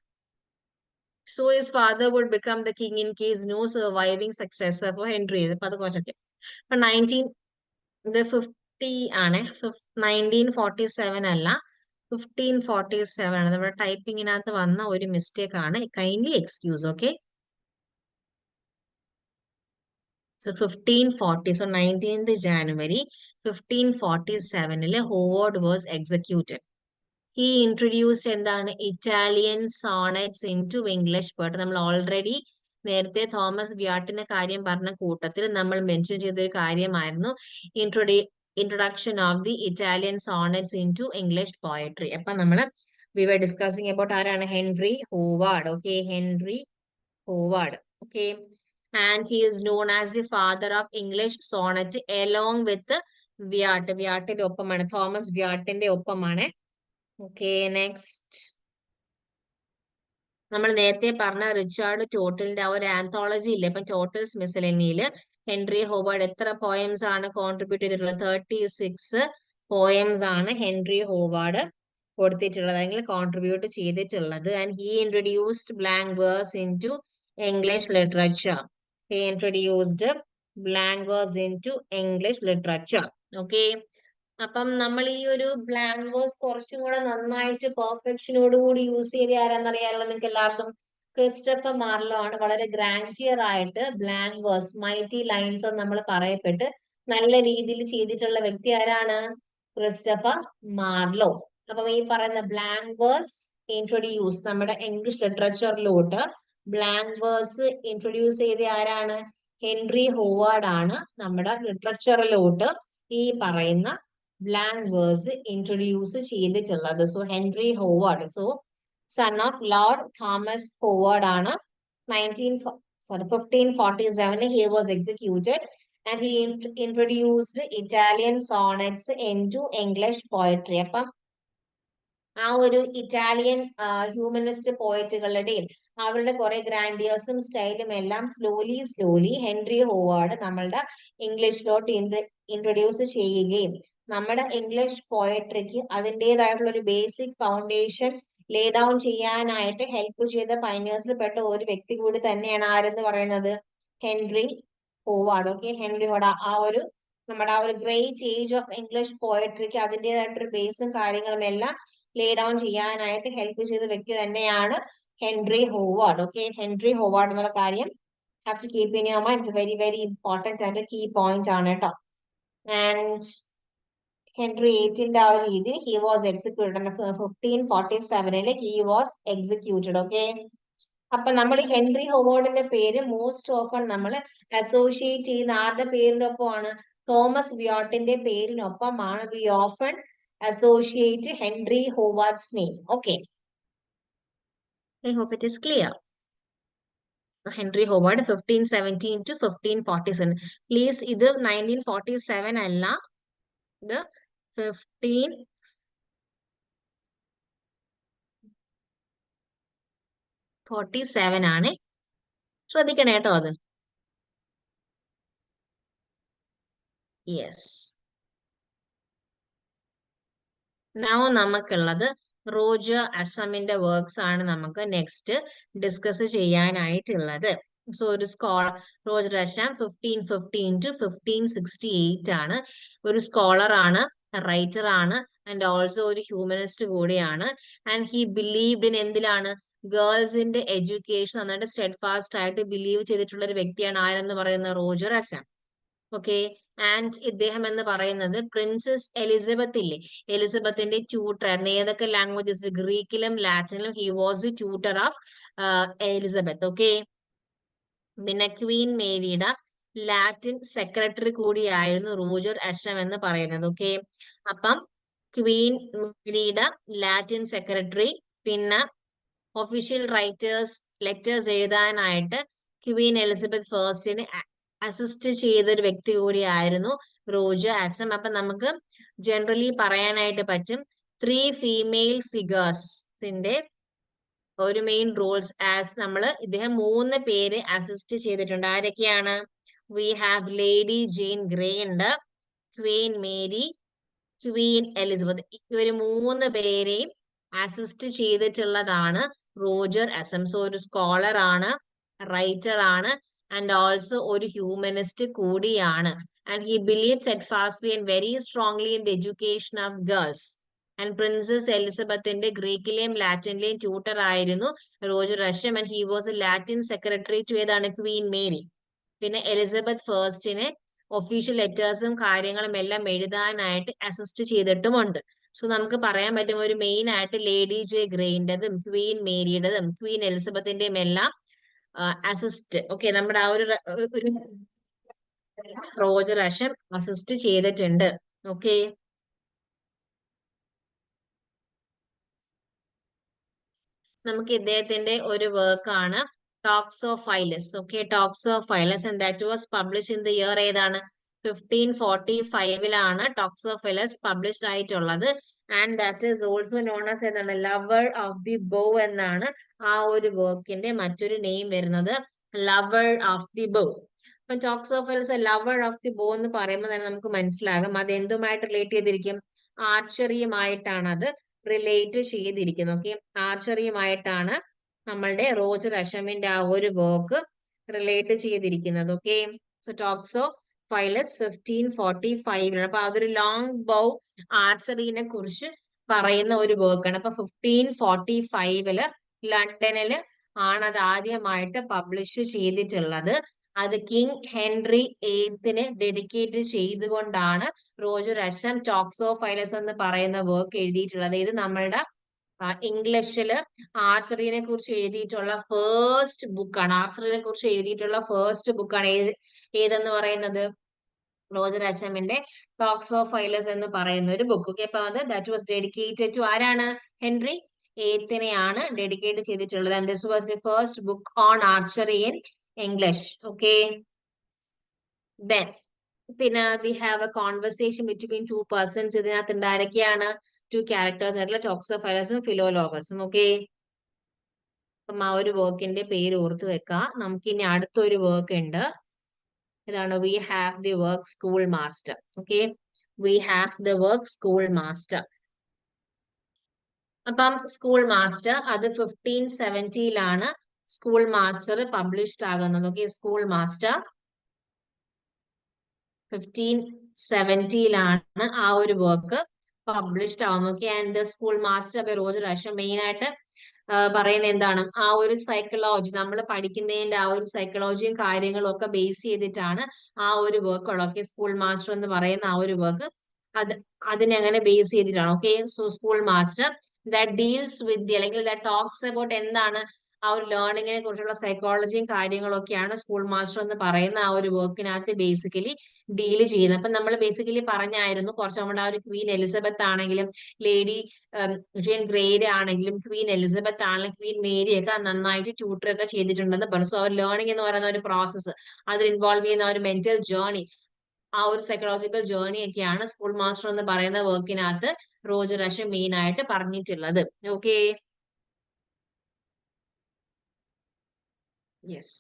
So his father would become the king in case no surviving successor for Henry. അപ്പൊ 50 ആണ്, 1947 അല്ല, 1547 ആണ്. നമ്മുടെ ടൈപ്പിങ്ങിനകത്ത് വന്ന ഒരു mistake ആണ്, kindly excuse. Okay, so 1540, so 19th January 1547 Howard was executed. He introduced എന്താണ്, Italian sonnets into English പോയിട്ട്. നമ്മൾ ഓൾറെഡി നേരത്തെ തോമസ് വ്യാട്ടിന്റെ കാര്യം പറഞ്ഞ കൂട്ടത്തിൽ നമ്മൾ മെൻഷൻ ചെയ്തൊരു കാര്യമായിരുന്നു introduction of the Italian sonnets into English poetry. അപ്പൊ നമ്മൾ വി വർ ഡിസ്കസിങ് അബൌട്ട് ആരാണ്? Henry Howard. Okay, Henry Howard. Okay, and he is known as the father of English sonnet along with Wyatt. വ്യാട്ടിന്റെ ഒപ്പമാണ്, Thomas വ്യാട്ടിന്റെ ഒപ്പമാണ്. Okay, next നമ്മൾ നേരത്തെ പറഞ്ഞ Richard ടോട്ടലിന്റെ ആ ഒരു ആന്തോളജി ഇല്ലേ, ഇപ്പൊ ടോട്ടൽസ് മിസലേനിയിൽ ഹെൻറി ഹോവാർഡ് എത്ര പോയംസ് ആണ് കോൺട്രിബ്യൂട്ട് ചെയ്തിട്ടുള്ളത്? 36 പോയംസ് ആണ് ഹെൻറി ഹോവാർഡ് കൊടുത്തിട്ടുള്ളത്, അല്ലെങ്കിൽ കോൺട്രിബ്യൂട്ട് ചെയ്തിട്ടുള്ളത്. And he introduced blank verse into English literature. He introduced blank verse into English literature. Okay, അപ്പം നമ്മൾ ഈ ഒരു ബ്ലാങ്ക് വേഴ്സ് കുറച്ചും കൂടെ നന്നായിട്ട് പെർഫെക്ഷനോട് കൂടി യൂസ് ചെയ്ത് ആരാന്നറിയാമല്ലോ നിങ്ങൾക്ക് എല്ലാവർക്കും? ക്രിസ്റ്റഫർ മാർലോ ആണ്. വളരെ ഗ്രാൻഡിയർ ആയിട്ട് ബ്ലാങ്ക് വേഴ്സ്, മൈറ്റി ലൈൻസ് എന്ന് നമ്മൾ പറയപ്പെട്ട് നല്ല രീതിയിൽ ചെയ്തിട്ടുള്ള വ്യക്തി ആരാണ്? Christopher Marlow. അപ്പം ഈ പറയുന്ന ബ്ലാങ്ക് വേഴ്സ് ഇൻട്രൊഡ്യൂസ് നമ്മുടെ ഇംഗ്ലീഷ് ലിറ്ററേച്ചറിലോട്ട് ബ്ലാങ്ക് വേഴ്സ് ഇൻട്രൊഡ്യൂസ് ചെയ്ത ആരാണ്? ഹെൻറി ഹോവാർഡ് ആണ് നമ്മുടെ ലിറ്ററേച്ചറിലോട്ട് ഈ പറയുന്ന ബ്ലാങ്ക് വേഴ്സ് ഇൻട്രൊഡ്യൂസ് ചെയ്തിട്ടുള്ളത്. So Henry Howard. So sun of lord Thomas Howard ആണ്. 1547 he was executed and he introduced Italian sonnets into English poetry. അപ്പം ആ ഒരു ഇറ്റാലിയൻ ഹ്യൂമനിസ്റ്റ് പോയറ്റുകളുടെയും അവരുടെ കുറെ ഗ്രാൻഡിയേഴ്സും സ്റ്റൈലും എല്ലാം സ്ലോലി ഹെൻറി ഹോവാർഡ് നമ്മളുടെ ഇംഗ്ലീഷിലോട്ട് ഇൻട്രൊഡ്യൂസ് ചെയ്യുകയും നമ്മുടെ ഇംഗ്ലീഷ് പോയട്രിക്ക് അതിൻ്റെതായിട്ടുള്ള ഒരു ബേസിക് ഫൗണ്ടേഷൻ ലേ ഡൗൺ ചെയ്യാനായിട്ട് ഹെൽപ്പ് ചെയ്ത പൈനിയേഴ്സിൽ പെട്ട ഒരു വ്യക്തി കൂടി തന്നെയാണ് ആരെന്ന് പറയുന്നത്, Henry Howard. Okay, Henry Howard ആ ഒരു നമ്മുടെ ആ ഒരു ഗ്രേറ്റ് ഏജ് ഓഫ് ഇംഗ്ലീഷ് പോയട്രിക്ക് അതിൻ്റെതായിട്ടൊരു ബേസും കാര്യങ്ങളും എല്ലാം ലേ ഡൗൺ ചെയ്യാനായിട്ട് ഹെൽപ്പ് ചെയ്ത വ്യക്തി തന്നെയാണ് Henry Howard. Okay, Henry Howard എന്നുള്ള കാര്യം have to keep in your mind. It's very very important and key point ആണ് കേട്ടോ. ആൻഡ് ഹെൻറി എയ്റ്റിന്റെ ആ ഒരു രീതിയിൽ he was executed 1547 he was executed. Okay, അപ്പൊ നമ്മൾ ഹെൻറി ഹോവാർഡിന്റെ പേര് മോസ്റ്റ് ഓഫൺ നമ്മൾ അസോസിയേറ്റ് ചെയ്യുന്ന ആരുടെ പേരിന്റെ ഒപ്പമാണ്, തോമസ് വ്യോട്ടിന്റെ പേരിനൊപ്പമാണ് we often associate Henry Howard's name. Okay, I hope it is clear. Henry Howard 1517 to 1547. Please, ഇത് 1947 അല്ല, ഇത് 1547 ആണ്. ശ്രദ്ധിക്കണേ കേട്ടോ അത്. യെസ്. നൗ നമുക്കുള്ളത് റോജർ അസമിന്റെ വർക്ക്സ് ആണ് നമുക്ക് നെക്സ്റ്റ് ഡിസ്കസ് ചെയ്യാനായിട്ടുള്ളത്. സോ ഒരു റോജർ അസം 1515 to 1568 ആണ്. ഒരു സ്കോളർ ആണ്, റൈറ്റർ ആണ്, ആൻഡ് ഓൾസോ ഒരു ഹ്യൂമനിസ്റ്റ് കൂടിയാണ്. ആൻഡ് ഹി ബിലീവ്ഡ് ഇൻ എന്തിലാണ്, ഗേൾസിന്റെ എഡ്യൂക്കേഷൻ നന്നായിട്ട് സ്റ്റെഡ് ഫാസ്റ്റ് ആയിട്ട് ബിലീവ് ചെയ്തിട്ടുള്ള ഒരു വ്യക്തിയാണ് ആരെന്ന് പറയുന്നത്, റോജർ അസം. ഓക്കെ, ആൻഡ് ഇദ്ദേഹം എന്ന് പറയുന്നത് പ്രിൻസസ് എലിസബത്ത് ഇല്ലേ, എലിസബത്തിന്റെ ട്യൂട്ടർ ആയിരുന്നു. ഏതൊക്കെ ലാംഗ്വേജസ്, ഗ്രീക്കിലും ലാറ്റിനിലും he was the tutor of Elizabeth. Okay, പിന്നെ ക്വീൻ മേരിയുടെ ലാറ്റിൻ സെക്രട്ടറി കൂടിയായിരുന്നു റോജർ അസം എന്ന് പറയുന്നത്. ഓക്കെ, അപ്പം ക്വീൻ മേരിയുടെ ലാറ്റിൻ സെക്രട്ടറി, പിന്നെ ഒഫീഷ്യൽ ലെറ്റേഴ്സ് എഴുതാനായിട്ട് ക്വീൻ എലിസബത്ത് ഫേസ്റ്റിന് അസിസ്റ്റ് ചെയ്തൊരു വ്യക്തി കൂടിയായിരുന്നു റോജർ അസം. അപ്പൊ നമുക്ക് ജനറലി പറയാനായിട്ട് പറ്റും 3 ഫീമെയിൽ ഫിഗേഴ്സിന്റെ ഒരു മെയിൻ റോൾസ് ആസ് ഇദ്ദേഹം 3 പേര് അസിസ്റ്റ് ചെയ്തിട്ടുണ്ട്. ആരൊക്കെയാണ്, we have lady Jane Grey ഉണ്ട്, ക്വീൻ മേരി, ക്വീൻ എലിസബത്ത്. ഇവര് 3 പേരെയും അസിസ്റ്റ് ചെയ്തിട്ടുള്ളതാണ് റോജർ അസം. സോ ഒരു സ്കോളർ ആണ്, റൈറ്റർ ആണ്, ആൻഡ് ഓൾസോ ഒരു ഹ്യൂമനിസ്റ്റ് കൂടിയാണ്. And he believe steadfastly and very strongly in the education of girls. And princess എലിസബത്തിന്റെ ഗ്രീക്കിലെയും ലാറ്റിനിലെയും ട്യൂട്ടർ ആയിരുന്നു Roger Ascham. And he was a Latin secretary to ഏതാണ്, ക്വീൻ മേരി. പിന്നെ എലിസബത്ത് ഫേസ്റ്റിനെ ഒഫീഷ്യൽ ലെറ്റേഴ്സും കാര്യങ്ങളും എല്ലാം എഴുതാനായിട്ട് അസിസ്റ്റ് ചെയ്തിട്ടുമുണ്ട്. സോ നമുക്ക് പറയാൻ പറ്റും ഒരു മെയിൻ ആയിട്ട് ലേഡി ജെ ഗ്രേന്റെതും ക്വീൻ മേരിയുടേതും ക്വീൻ എലിസബത്തിന്റെയും എല്ലാം അസിസ്റ്റ്. ഓക്കെ, നമ്മുടെ ആ ഒരു റോജർ അസം അസിസ്റ്റ് ചെയ്തിട്ടുണ്ട്. ഓക്കെ, നമുക്ക് ഇദ്ദേഹത്തിന്റെ ഒരു വർക്ക് ആണ് Toxophilus. Okay, Toxophilus and that was publish in the year ഏതാണ്, 1545 ടോക്സ് ഓഫ് ഫൈലസ് പബ്ലിഷ്ഡ് ആയിട്ടുള്ളത്. And that is also known as എന്താണ്, ലവർ ഓഫ് ദി ബോ എന്നാണ് ആ ഒരു വർക്കിന്റെ മറ്റൊരു നെയിം വരുന്നത്, ലവർ ഓഫ് ദി ബോ. അപ്പൊ Toxophilus lover of the bow എന്ന് പറയുമ്പോൾ തന്നെ നമുക്ക് മനസ്സിലാകും അത് എന്തുമായിട്ട് റിലേറ്റ് ചെയ്തിരിക്കും, ആർച്ചറിയുമായിട്ടാണ് അത് റിലേറ്റ് ചെയ്തിരിക്കുന്നത്. ഓക്കെ, ആർച്ചറിയുമായിട്ടാണ് നമ്മളുടെ റോജർ അസമിന്റെ ആ ഒരു വർക്ക് റിലേറ്റ് ചെയ്തിരിക്കുന്നത്. Okay, so Toxophilus 1545. അപ്പൊ അതൊരു ലോങ് ബൗ ആർച്ചറിനെ കുറിച്ച് പറയുന്ന ഒരു വർക്കാണ്. അപ്പൊ 1545 ലണ്ടനില് ആണ് അത് ആദ്യമായിട്ട് പബ്ലിഷ് ചെയ്തിട്ടുള്ളത്. അത് കിങ് ഹെൻറി എയ്ത്തിന് ഡെഡിക്കേറ്റ് ചെയ്തുകൊണ്ടാണ് റോജർ അസം ടോക്സ് ഓഫ് ഫൈലസ് എന്ന് പറയുന്ന വർക്ക് എഴുതിയിട്ടുള്ളത്. ഇത് നമ്മളുടെ ഇംഗ്ലീഷില് ആർച്ചറിനെ കുറിച്ച് എഴുതിയിട്ടുള്ള ഫസ്റ്റ് ബുക്കാണ്. ആർച്ചറിനെ കുറിച്ച് എഴുതിയിട്ടുള്ള ഫസ്റ്റ് ബുക്കാണ് ഏതെന്ന് പറയുന്നത്, റോജർ അസമിന്റെ ടോക്സ് ഓഫ് ഫൈലസ് എന്ന് പറയുന്ന ഒരു ബുക്ക്. ഓക്കെ, അപ്പൊ അത് ദാറ്റ് വാസ് ഡെഡിക്കേറ്റഡ് ടു ആരാണ്, ഹെൻറി എയ്ത്തിനെയാണ് ഡെഡിക്കേറ്റ് ചെയ്തിട്ടുള്ളത്. And this was the first book on archery in English. Okay, then പിന്നെ we have a conversation between two persons. ഇതിനകത്ത് ഉണ്ടായിരിക്കുകയാണ് ടു ക്യാരക്ടേഴ്സ് ആയിട്ടുള്ള ടോക്സോഫൈലസും ഫിലോലോഗസും. ഓക്കെ, അപ്പം ആ ഒരു വർക്കിന്റെ പേര് ഓർത്ത് വെക്കുക. നമുക്ക് ഇനി അടുത്തൊരു വർക്ക് ഉണ്ട്. ഇതാണ് we have the work school master. Okay, we have the work school master. അപ്പം സ്കൂൾ മാസ്റ്റർ അത് 1570 സ്കൂൾ മാസ്റ്റർ പബ്ലിഷ്ഡ് ആകുന്നത്. ഓക്കെ, സ്കൂൾ മാസ്റ്റർ 1570 ആ ഒരു വർക്ക് പബ്ലിഷ്ഡ് ആവുന്നത്. Okay, and school master by Roger അഷർ മെയിൻ ആയിട്ട് പറയുന്നത് എന്താണ്, ആ ഒരു സൈക്കോളജി നമ്മൾ പഠിക്കുന്നതിന്റെ ആ ഒരു സൈക്കോളജിയും കാര്യങ്ങളും ഒക്കെ ബേസ് ചെയ്തിട്ടാണ് ആ ഒരു വർക്കുകളൊക്കെ. സ്കൂൾ മാസ്റ്റർ എന്ന് പറയുന്ന ആ ഒരു വർക്ക് അതിനെങ്ങനെ ബേസ് ചെയ്തിട്ടാണ്. Okay, so school master that deals വിത്ത് അല്ലെങ്കിൽ ദാറ്റ് ടോക്സ് അബൌട്ട് എന്താണ് ആ ഒരു ലേണിങ്ങിനെ കുറിച്ചുള്ള സൈക്കോളജിയും കാര്യങ്ങളൊക്കെയാണ് സ്കൂൾ മാസ്റ്റർ എന്ന് പറയുന്ന ആ ഒരു വർക്കിനകത്ത് ബേസിക്കലി ഡീൽ ചെയ്യുന്നത്. അപ്പൊ നമ്മൾ ബേസിക്കലി പറഞ്ഞായിരുന്നു കുറച്ച് നമ്മുടെ ആ ഒരു ക്വീൻ എലിസബത്ത് ആണെങ്കിലും ലേഡി ജെയിൻ ഗ്രേഡ് ആണെങ്കിലും ക്വീൻ എലിസബത്ത് ആണെങ്കിലും ക്വീൻ മേരി ഒക്കെ നന്നായിട്ട് ട്യൂട്ടർ ഒക്കെ ചെയ്തിട്ടുണ്ടെന്ന് പറഞ്ഞു. സോ അവർ ലേണിംഗ് എന്ന് പറയുന്ന ഒരു പ്രോസസ്സ് അതിൽ ഇൻവോൾവ് ചെയ്യുന്ന ഒരു മെന്റൽ ജേർണി, ആ ഒരു സൈക്കോളജിക്കൽ ജേർണി ഒക്കെയാണ് സ്കൂൾ മാസ്റ്റർ എന്ന് പറയുന്ന വർക്കിനകത്ത് റോജർ അഷർ മെയിൻ ആയിട്ട് പറഞ്ഞിട്ടുള്ളത്. Okay, yes.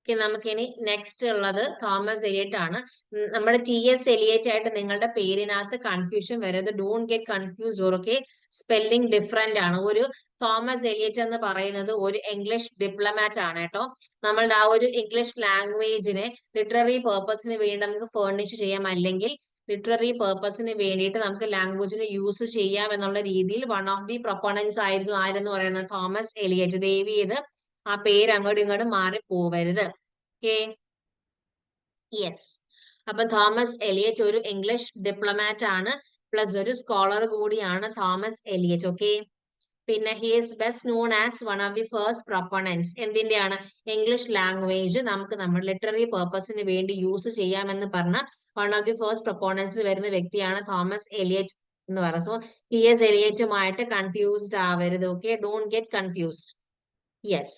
നമുക്കിനി നെക്സ്റ്റ് ഉള്ളത് തോമസ് എലിയറ്റ് ആണ്. നമ്മുടെ TS എലിയറ്റ് ആയിട്ട് നിങ്ങളുടെ പേരിനകത്ത് കൺഫ്യൂഷൻ വരരുത്. Don't get confused. Okay, spelling different ആണ്. ഒരു തോമസ് എലിയറ്റ് എന്ന് പറയുന്നത് ഒരു ഇംഗ്ലീഷ് ഡിപ്ലോമാറ്റ് ആണ് കേട്ടോ. നമ്മളുടെ ആ ഒരു ഇംഗ്ലീഷ് ലാംഗ്വേജിനെ ലിറ്റററി പേർപ്പസിന് വേണ്ടി നമുക്ക് ഫേർണിഷ് ചെയ്യാം, അല്ലെങ്കിൽ ലിറ്റററി പേർപ്പസിന് വേണ്ടിയിട്ട് നമുക്ക് ലാംഗ്വേജിനെ യൂസ് ചെയ്യാം എന്നുള്ള രീതിയിൽ വൺ ഓഫ് ദി പ്രൊപ്പോണൻസ് ആയിരുന്നു ആരെന്ന് പറയുന്നത് തോമസ് എലിയറ്റ്. ദയവ് ചെയ്ത് ആ പേര് അങ്ങോട്ടും ഇങ്ങോട്ടും മാറി പോവരുത്. Okay, yes. അപ്പൊ തോമസ് എലിയറ്റ് ഒരു ഇംഗ്ലീഷ് ഡിപ്ലോമാറ്റ് ആണ്, പ്ലസ് ഒരു സ്കോളർ കൂടിയാണ് തോമസ് എലിയറ്റ്. ഓക്കെ, പിന്നെ he is best known as one of the first proponents. എന്തിന്റെയാണ്, ഇംഗ്ലീഷ് ലാംഗ്വേജ് നമുക്ക് നമ്മുടെ ലിറ്റററി പേർപ്പസിന് വേണ്ടി യൂസ് ചെയ്യാമെന്ന് പറഞ്ഞ one of the first proponents വരുന്ന വ്യക്തിയാണ് തോമസ് എലിയറ്റ് എന്ന് പറയുന്നത്. സോ TS എലിയറ്റുമായിട്ട് കൺഫ്യൂസ്ഡ് ആവരുത്. Okay, don't get confused. Yes,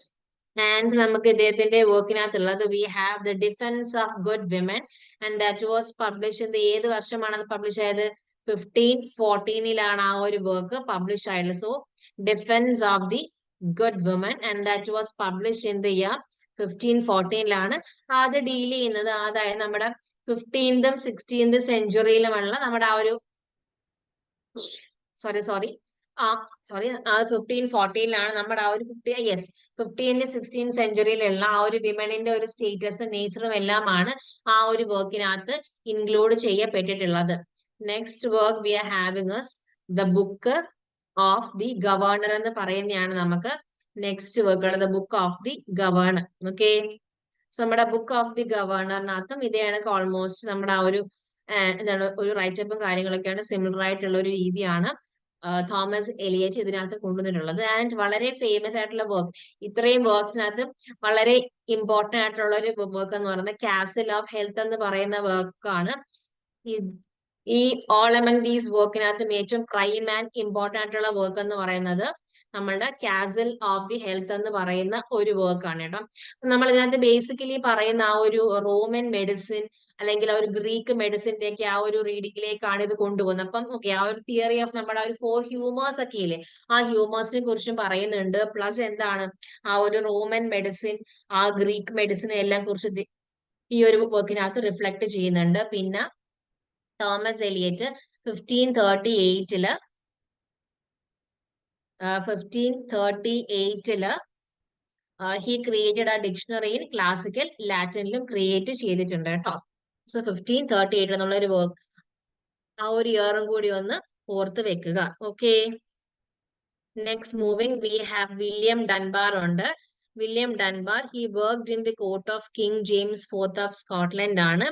and നമുക്ക് ഇദ്ദേഹത്തിന്റെ വർക്കിനകത്തുള്ളത് we have the defence of good women and that was publish ഏത് വർഷമാണ് അത് പബ്ലിഷ് ആയത്? 1514 ആ ഒരു വർക്ക് പബ്ലിഷ് ആയിട്ടുള്ളത്. So defence of the good woman and that was publish in the year 1514 അത് ഡീൽ ചെയ്യുന്നത്. അതായത് നമ്മുടെ 15th 16th സെഞ്ചുറിയിലുമുള്ള നമ്മുടെ ആ ഒരു സോറി ആ 1514 നമ്മുടെ ആ ഒരു 15th 16th സെഞ്ചുറിയിലുള്ള ആ ഒരു വിമണിന്റെ ഒരു സ്റ്റേറ്റസ് നേച്ചറും എല്ലാമാണ് ആ ഒരു വർക്കിനകത്ത് ഇൻക്ലൂഡ് ചെയ്യപ്പെട്ടിട്ടുള്ളത്. Next work we are having the book of the governor എന്ന് പറയുന്നതാണ് നമുക്ക് next work, the book of the governor. Okay, so നമ്മുടെ ബുക്ക് ഓഫ് ദി ഗവർണറിനകത്തും ഇതേ കണക്ക് ഓൾമോസ്റ്റ് നമ്മുടെ ആ ഒരു എന്താണ് ഒരു റൈറ്റപ്പും കാര്യങ്ങളൊക്കെയാണ് സിമിലർ ആയിട്ടുള്ള ഒരു രീതിയാണ് തോമസ് എലിയറ്റ് ഇതിനകത്ത് കൊണ്ടുവന്നിട്ടുള്ളത്. ആൻഡ് വളരെ ഫേമസ് ആയിട്ടുള്ള വർക്ക്, ഇത്രയും വർക്ക്സിനകത്ത് വളരെ ഇമ്പോർട്ടന്റ് ആയിട്ടുള്ള ഒരു വർക്ക് എന്ന് പറയുന്നത് കാസിൽ ഓഫ് ഹെൽത്ത് എന്ന് പറയുന്ന വർക്കാണ്. ഈ ഓൾ അമംഗ് ദീസ് വർക്കിനകത്തും ഏറ്റവും പ്രൈം ആൻഡ് ഇമ്പോർട്ടന്റ് ആയിട്ടുള്ള വർക്ക് എന്ന് പറയുന്നത് നമ്മളുടെ കാസിൽ ഓഫ് ദി ഹെൽത്ത് എന്ന് പറയുന്ന ഒരു വർക്കാണ് കേട്ടോ. നമ്മൾ ഇതിനകത്ത് ബേസിക്കലി പറയുന്ന ആ ഒരു റോമൻ മെഡിസിൻ അല്ലെങ്കിൽ ആ ഒരു ഗ്രീക്ക് മെഡിസിന്റെ ഒക്കെ ആ ഒരു റീഡിങ്ങിലേക്കാണ് ഇത് കൊണ്ടുപോകുന്നത്. അപ്പം ഓക്കെ, ആ ഒരു തിയറി ഓഫ് നമ്മുടെ ആ ഒരു 4 ഹ്യൂമേഴ്സ് ഒക്കെ ഇല്ലേ, ആ ഹ്യൂമേഴ്സിനെ കുറിച്ചും പറയുന്നുണ്ട്. പ്ലസ് എന്താണ് ആ ഒരു റോമൻ മെഡിസിൻ, ആ ഗ്രീക്ക് മെഡിസിൻ എല്ലാം കുറിച്ച് ഈ ഒരു വർക്കിനകത്ത് റിഫ്ലക്ട് ചെയ്യുന്നുണ്ട്. പിന്നെ തോമസ് എലിയറ്റ് 1538 ഹി ക്രിയേറ്റഡ് ആ ഡിക്ഷണറി ഇൻ ക്ലാസിക്കൽ ലാറ്റിനിലും ക്രിയേറ്റ് ചെയ്തിട്ടുണ്ട് കേട്ടോ. സോ 1538 എന്നുള്ള ഒരു വർക്ക്, ആ ഒരു ഇയറും കൂടി ഒന്ന് ഓർത്ത് വെക്കുക. Okay, next moving we have William Dunbar ഉണ്ട്. William Dunbar he worked in the court of king James IV of Scotland ആണ്.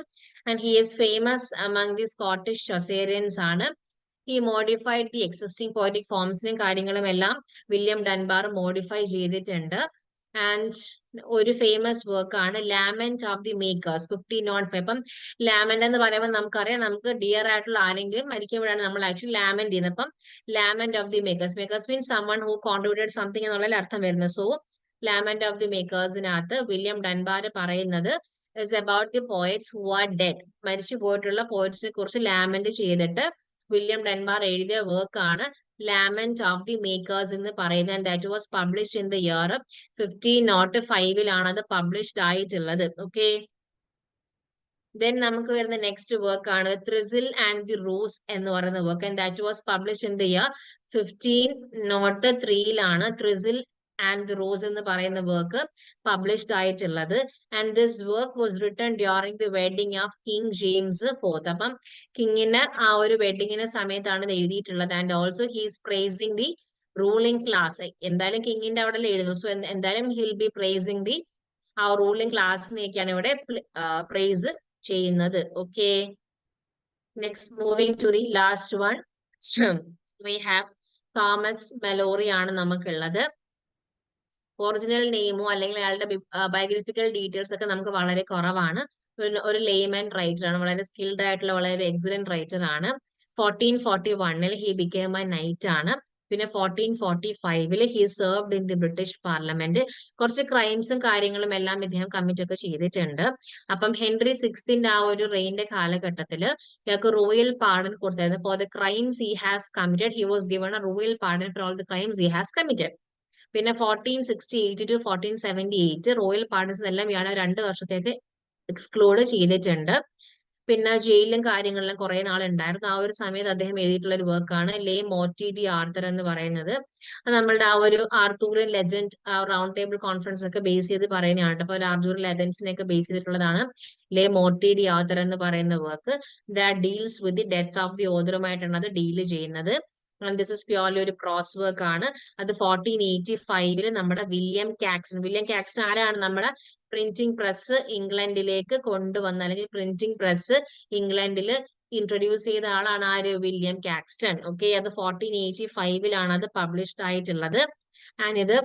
And he is famous among the Scottish Chaucerians ആണ്. ഈ മോഡിഫൈഡ് ദി എക്സിസ്റ്റിംഗ് പോയറ്റിക് ഫോംസിനും കാര്യങ്ങളും എല്ലാം William Dunbar modify ചെയ്തിട്ടുണ്ട്. And ഒരു famous work ആണ് lament of the makers 1505. അപ്പം ലാമെന്റ് എന്ന് പറയുമ്പോൾ നമുക്കറിയാം, നമുക്ക് ഡിയർ ആയിട്ടുള്ള ആരെങ്കിലും മരിക്കുമ്പോഴാണ് നമ്മൾ ആക്ച്വലി ലാമെന്റ് ചെയ്യുന്നത്. അപ്പം lament of the makers, makers means someone who contributed something എന്നുള്ളതിൽ അർത്ഥം വരുന്നത്. സോ ലാമെന്റ് ഓഫ് ദി മേക്കേഴ്സിനകത്ത് വില്യം ഡൻബാർ പറയുന്നത് is about the poets who are dead. മരിച്ചു പോയിട്ടുള്ള പോയറ്റ്സിനെ കുറിച്ച് ലാമെന്റ് ചെയ്തിട്ട് വില്യം ഡൻബാർ എഴുതിയ വർക്ക് ആണ് ലാമെന്റ് ഓഫ് ദി മേക്കേഴ്സ് എന്ന് പറയുന്നത്. And that was published in the year 1505 അത് പബ്ലിഷ്ഡ് ആയിട്ടുള്ളത്. ഓക്കെ, ദെൻ നമുക്ക് വരുന്ന നെക്സ്റ്റ് വർക്ക് ആണ് ത്രിസിൽ ആൻഡ് ദി റോസ് എന്ന് പറയുന്ന work. And that was published in the year 1503 thistle and the rose എന്ന് പറയുന്ന വർക്ക് പബ്ലിഷ്ഡ് ആയിട്ടുള്ളത്. And this work was written during the wedding of king James fourth. അപ്പം കിങ്ങിന് ആ ഒരു വെഡിങ്ങിന്റെ സമയത്താണ് ഇത് എഴുതിയിട്ടുള്ളത്. And also he's praising the ruling class. എന്തായാലും കിങ്ങിന്റെ അവിടെ എഴുതുന്നു. സോ എന്തായാലും ഹിൽ ബി പ്രൈസിങ് ദി ആ റൂളിംഗ് ക്ലാസ്സിനെയൊക്കെയാണ് ഇവിടെ പ്രൈസ് ചെയ്യുന്നത്. Okay, next moving to the last one we have Thomas Malory ആണ് നമുക്കുള്ളത്. ഒറിജിനൽ നെയിമോ അല്ലെങ്കിൽ അയാളുടെ ബയോഗ്രഫിക്കൽ ഡീറ്റെയിൽസ് ഒക്കെ നമുക്ക് വളരെ കുറവാണ്. ഒരു ലേമൻ റൈറ്റർ ആണ്, വളരെ സ്കിൽഡ് ആയിട്ടുള്ള വളരെ എക്സലന്റ് റൈറ്റർ ആണ്. 1441 ഹി ബിക്കേം എ നൈറ്റ് ആണ്. പിന്നെ 1445 he served in the British parliament. കുറച്ച് ക്രൈംസും കാര്യങ്ങളും എല്ലാം ഇദ്ദേഹം കമ്മിറ്റ് ഒക്കെ ചെയ്തിട്ടുണ്ട്. അപ്പം ഹെൻറി സിക്സ്ത്തിന്റെ ആ ഒരു റെയിന്റെ കാലഘട്ടത്തിൽ ഇയാൾക്ക് റോയൽ പാർഡൻ കൊടുത്തായിരുന്നു. For the crimes he has committed he was given A royal pardon for all the crimes he has committed. പിന്നെ 1468 ടു 1478 റോയൽ പാർഡൻസ് എല്ലാം ഇയാളെ 2 വർഷത്തേക്ക് എക്സ്ക്ലൂഡ് ചെയ്തിട്ടുണ്ട്. പിന്നെ ജയിലിലും കാര്യങ്ങളിലും കുറെ നാൾ ഉണ്ടായിരുന്നു. ആ ഒരു സമയത്ത് അദ്ദേഹം എഴുതിയിട്ടുള്ള ഒരു വർക്കാണ് ലേ മോർട്ടി ഡി ആർത്തർ എന്ന് പറയുന്നത്. നമ്മളുടെ ആ ഒരു ആർത്തൂറിയൻ ലെജൻഡ് റൗണ്ട് ടേബിൾ കോൺഫറൻസ് ഒക്കെ ബേസ് ചെയ്ത് പറയുന്നതാണ്. അപ്പൊ ആർത്തൂറിയൻ ലെജൻസിനെ ഒക്കെ ബേസ് ചെയ്തിട്ടുള്ളതാണ് ലേ മോർട്ടി ഡി ആർത്തർ എന്ന് പറയുന്ന work. That deals with the death of the ഓതറുമായിട്ടാണ് അത് ഡീൽ ചെയ്യുന്നത്. ദിസ് ഇസ് പ്യോർലി ഒരു ക്രോസ് വർക്ക് ആണ്. അത് 1485 നമ്മുടെ വില്യം കാക്സ്റ്റൺ ആരാണ്? നമ്മുടെ പ്രിന്റിംഗ് പ്രസ് ഇംഗ്ലണ്ടിലേക്ക് കൊണ്ടുവന്ന അല്ലെങ്കിൽ പ്രിന്റിംഗ് പ്രസ് ഇംഗ്ലണ്ടിൽ ഇൻട്രൊഡ്യൂസ് ചെയ്ത ആളാണ് ആര്? William Caxton. ഓക്കെ, അത് 1485 അത് പബ്ലിഷ്ഡ് ആയിട്ടുള്ളത്. ആൻഡ് ഇത്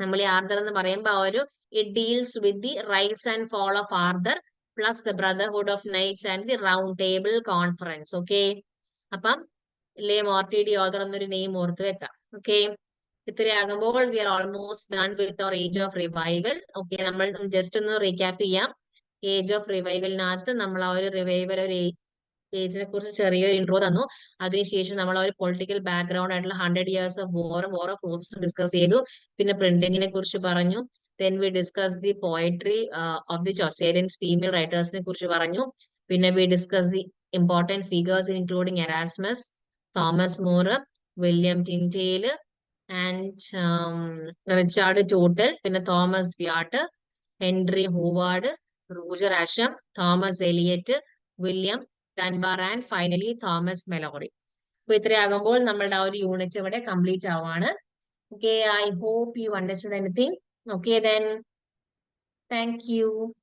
നമ്മൾ ഈ ആർതർ എന്ന് പറയുമ്പോൾ ഒരു it deals with the rise and fall of Arthur plus the brotherhood of knights and the round table conference. Okay, അപ്പം ലേ മോർട്ടി ഡി ഓതർ എന്നൊരു നെയിം ഓർത്ത് വെക്കാം. ഓക്കെ, ഇത്രയാകുമ്പോൾ we are almost done with our age of revival. Okay, നമ്മൾ just ഒന്ന് recap ചെയ്യാം. Age of റിവൈവലിനകത്ത് നമ്മൾ ആ ഒരു റിവൈവൽ ഒരു ഏജിനെ കുറിച്ച് ചെറിയൊരു ഇൻട്രോ തന്നു. അതിനുശേഷം നമ്മൾ ആ ഒരു പൊളിറ്റിക്കൽ ബാക്ക്ഗ്രൗണ്ട് ആയിട്ടുള്ള 100 years ഓഫ് വാർ ഓഫ് റോസസും ഡിസ്കസ് ചെയ്തു. പിന്നെ പ്രിന്റിങ്ങിനെ കുറിച്ച് പറഞ്ഞു. Then we discussed the poetry of the Chaucerians, female writers-നെ കുറിച്ച് പറഞ്ഞു. പിന്നെ we discussed the important figures including Erasmus, Thomas More, William Tyndale and Richard Tottel, പിന്നെ Thomas Wyatt, Henry Howard, Roger Ascham, Thomas Elyot, William Dunbar and finally Thomas Malory. അപ്പൊ ഇത്രയാകുമ്പോൾ നമ്മളുടെ ആ ഒരു unit ഇവിടെ കംപ്ലീറ്റ് ആവുകയാണ്. Okay, I hope you understood anything. Okay, then thank you.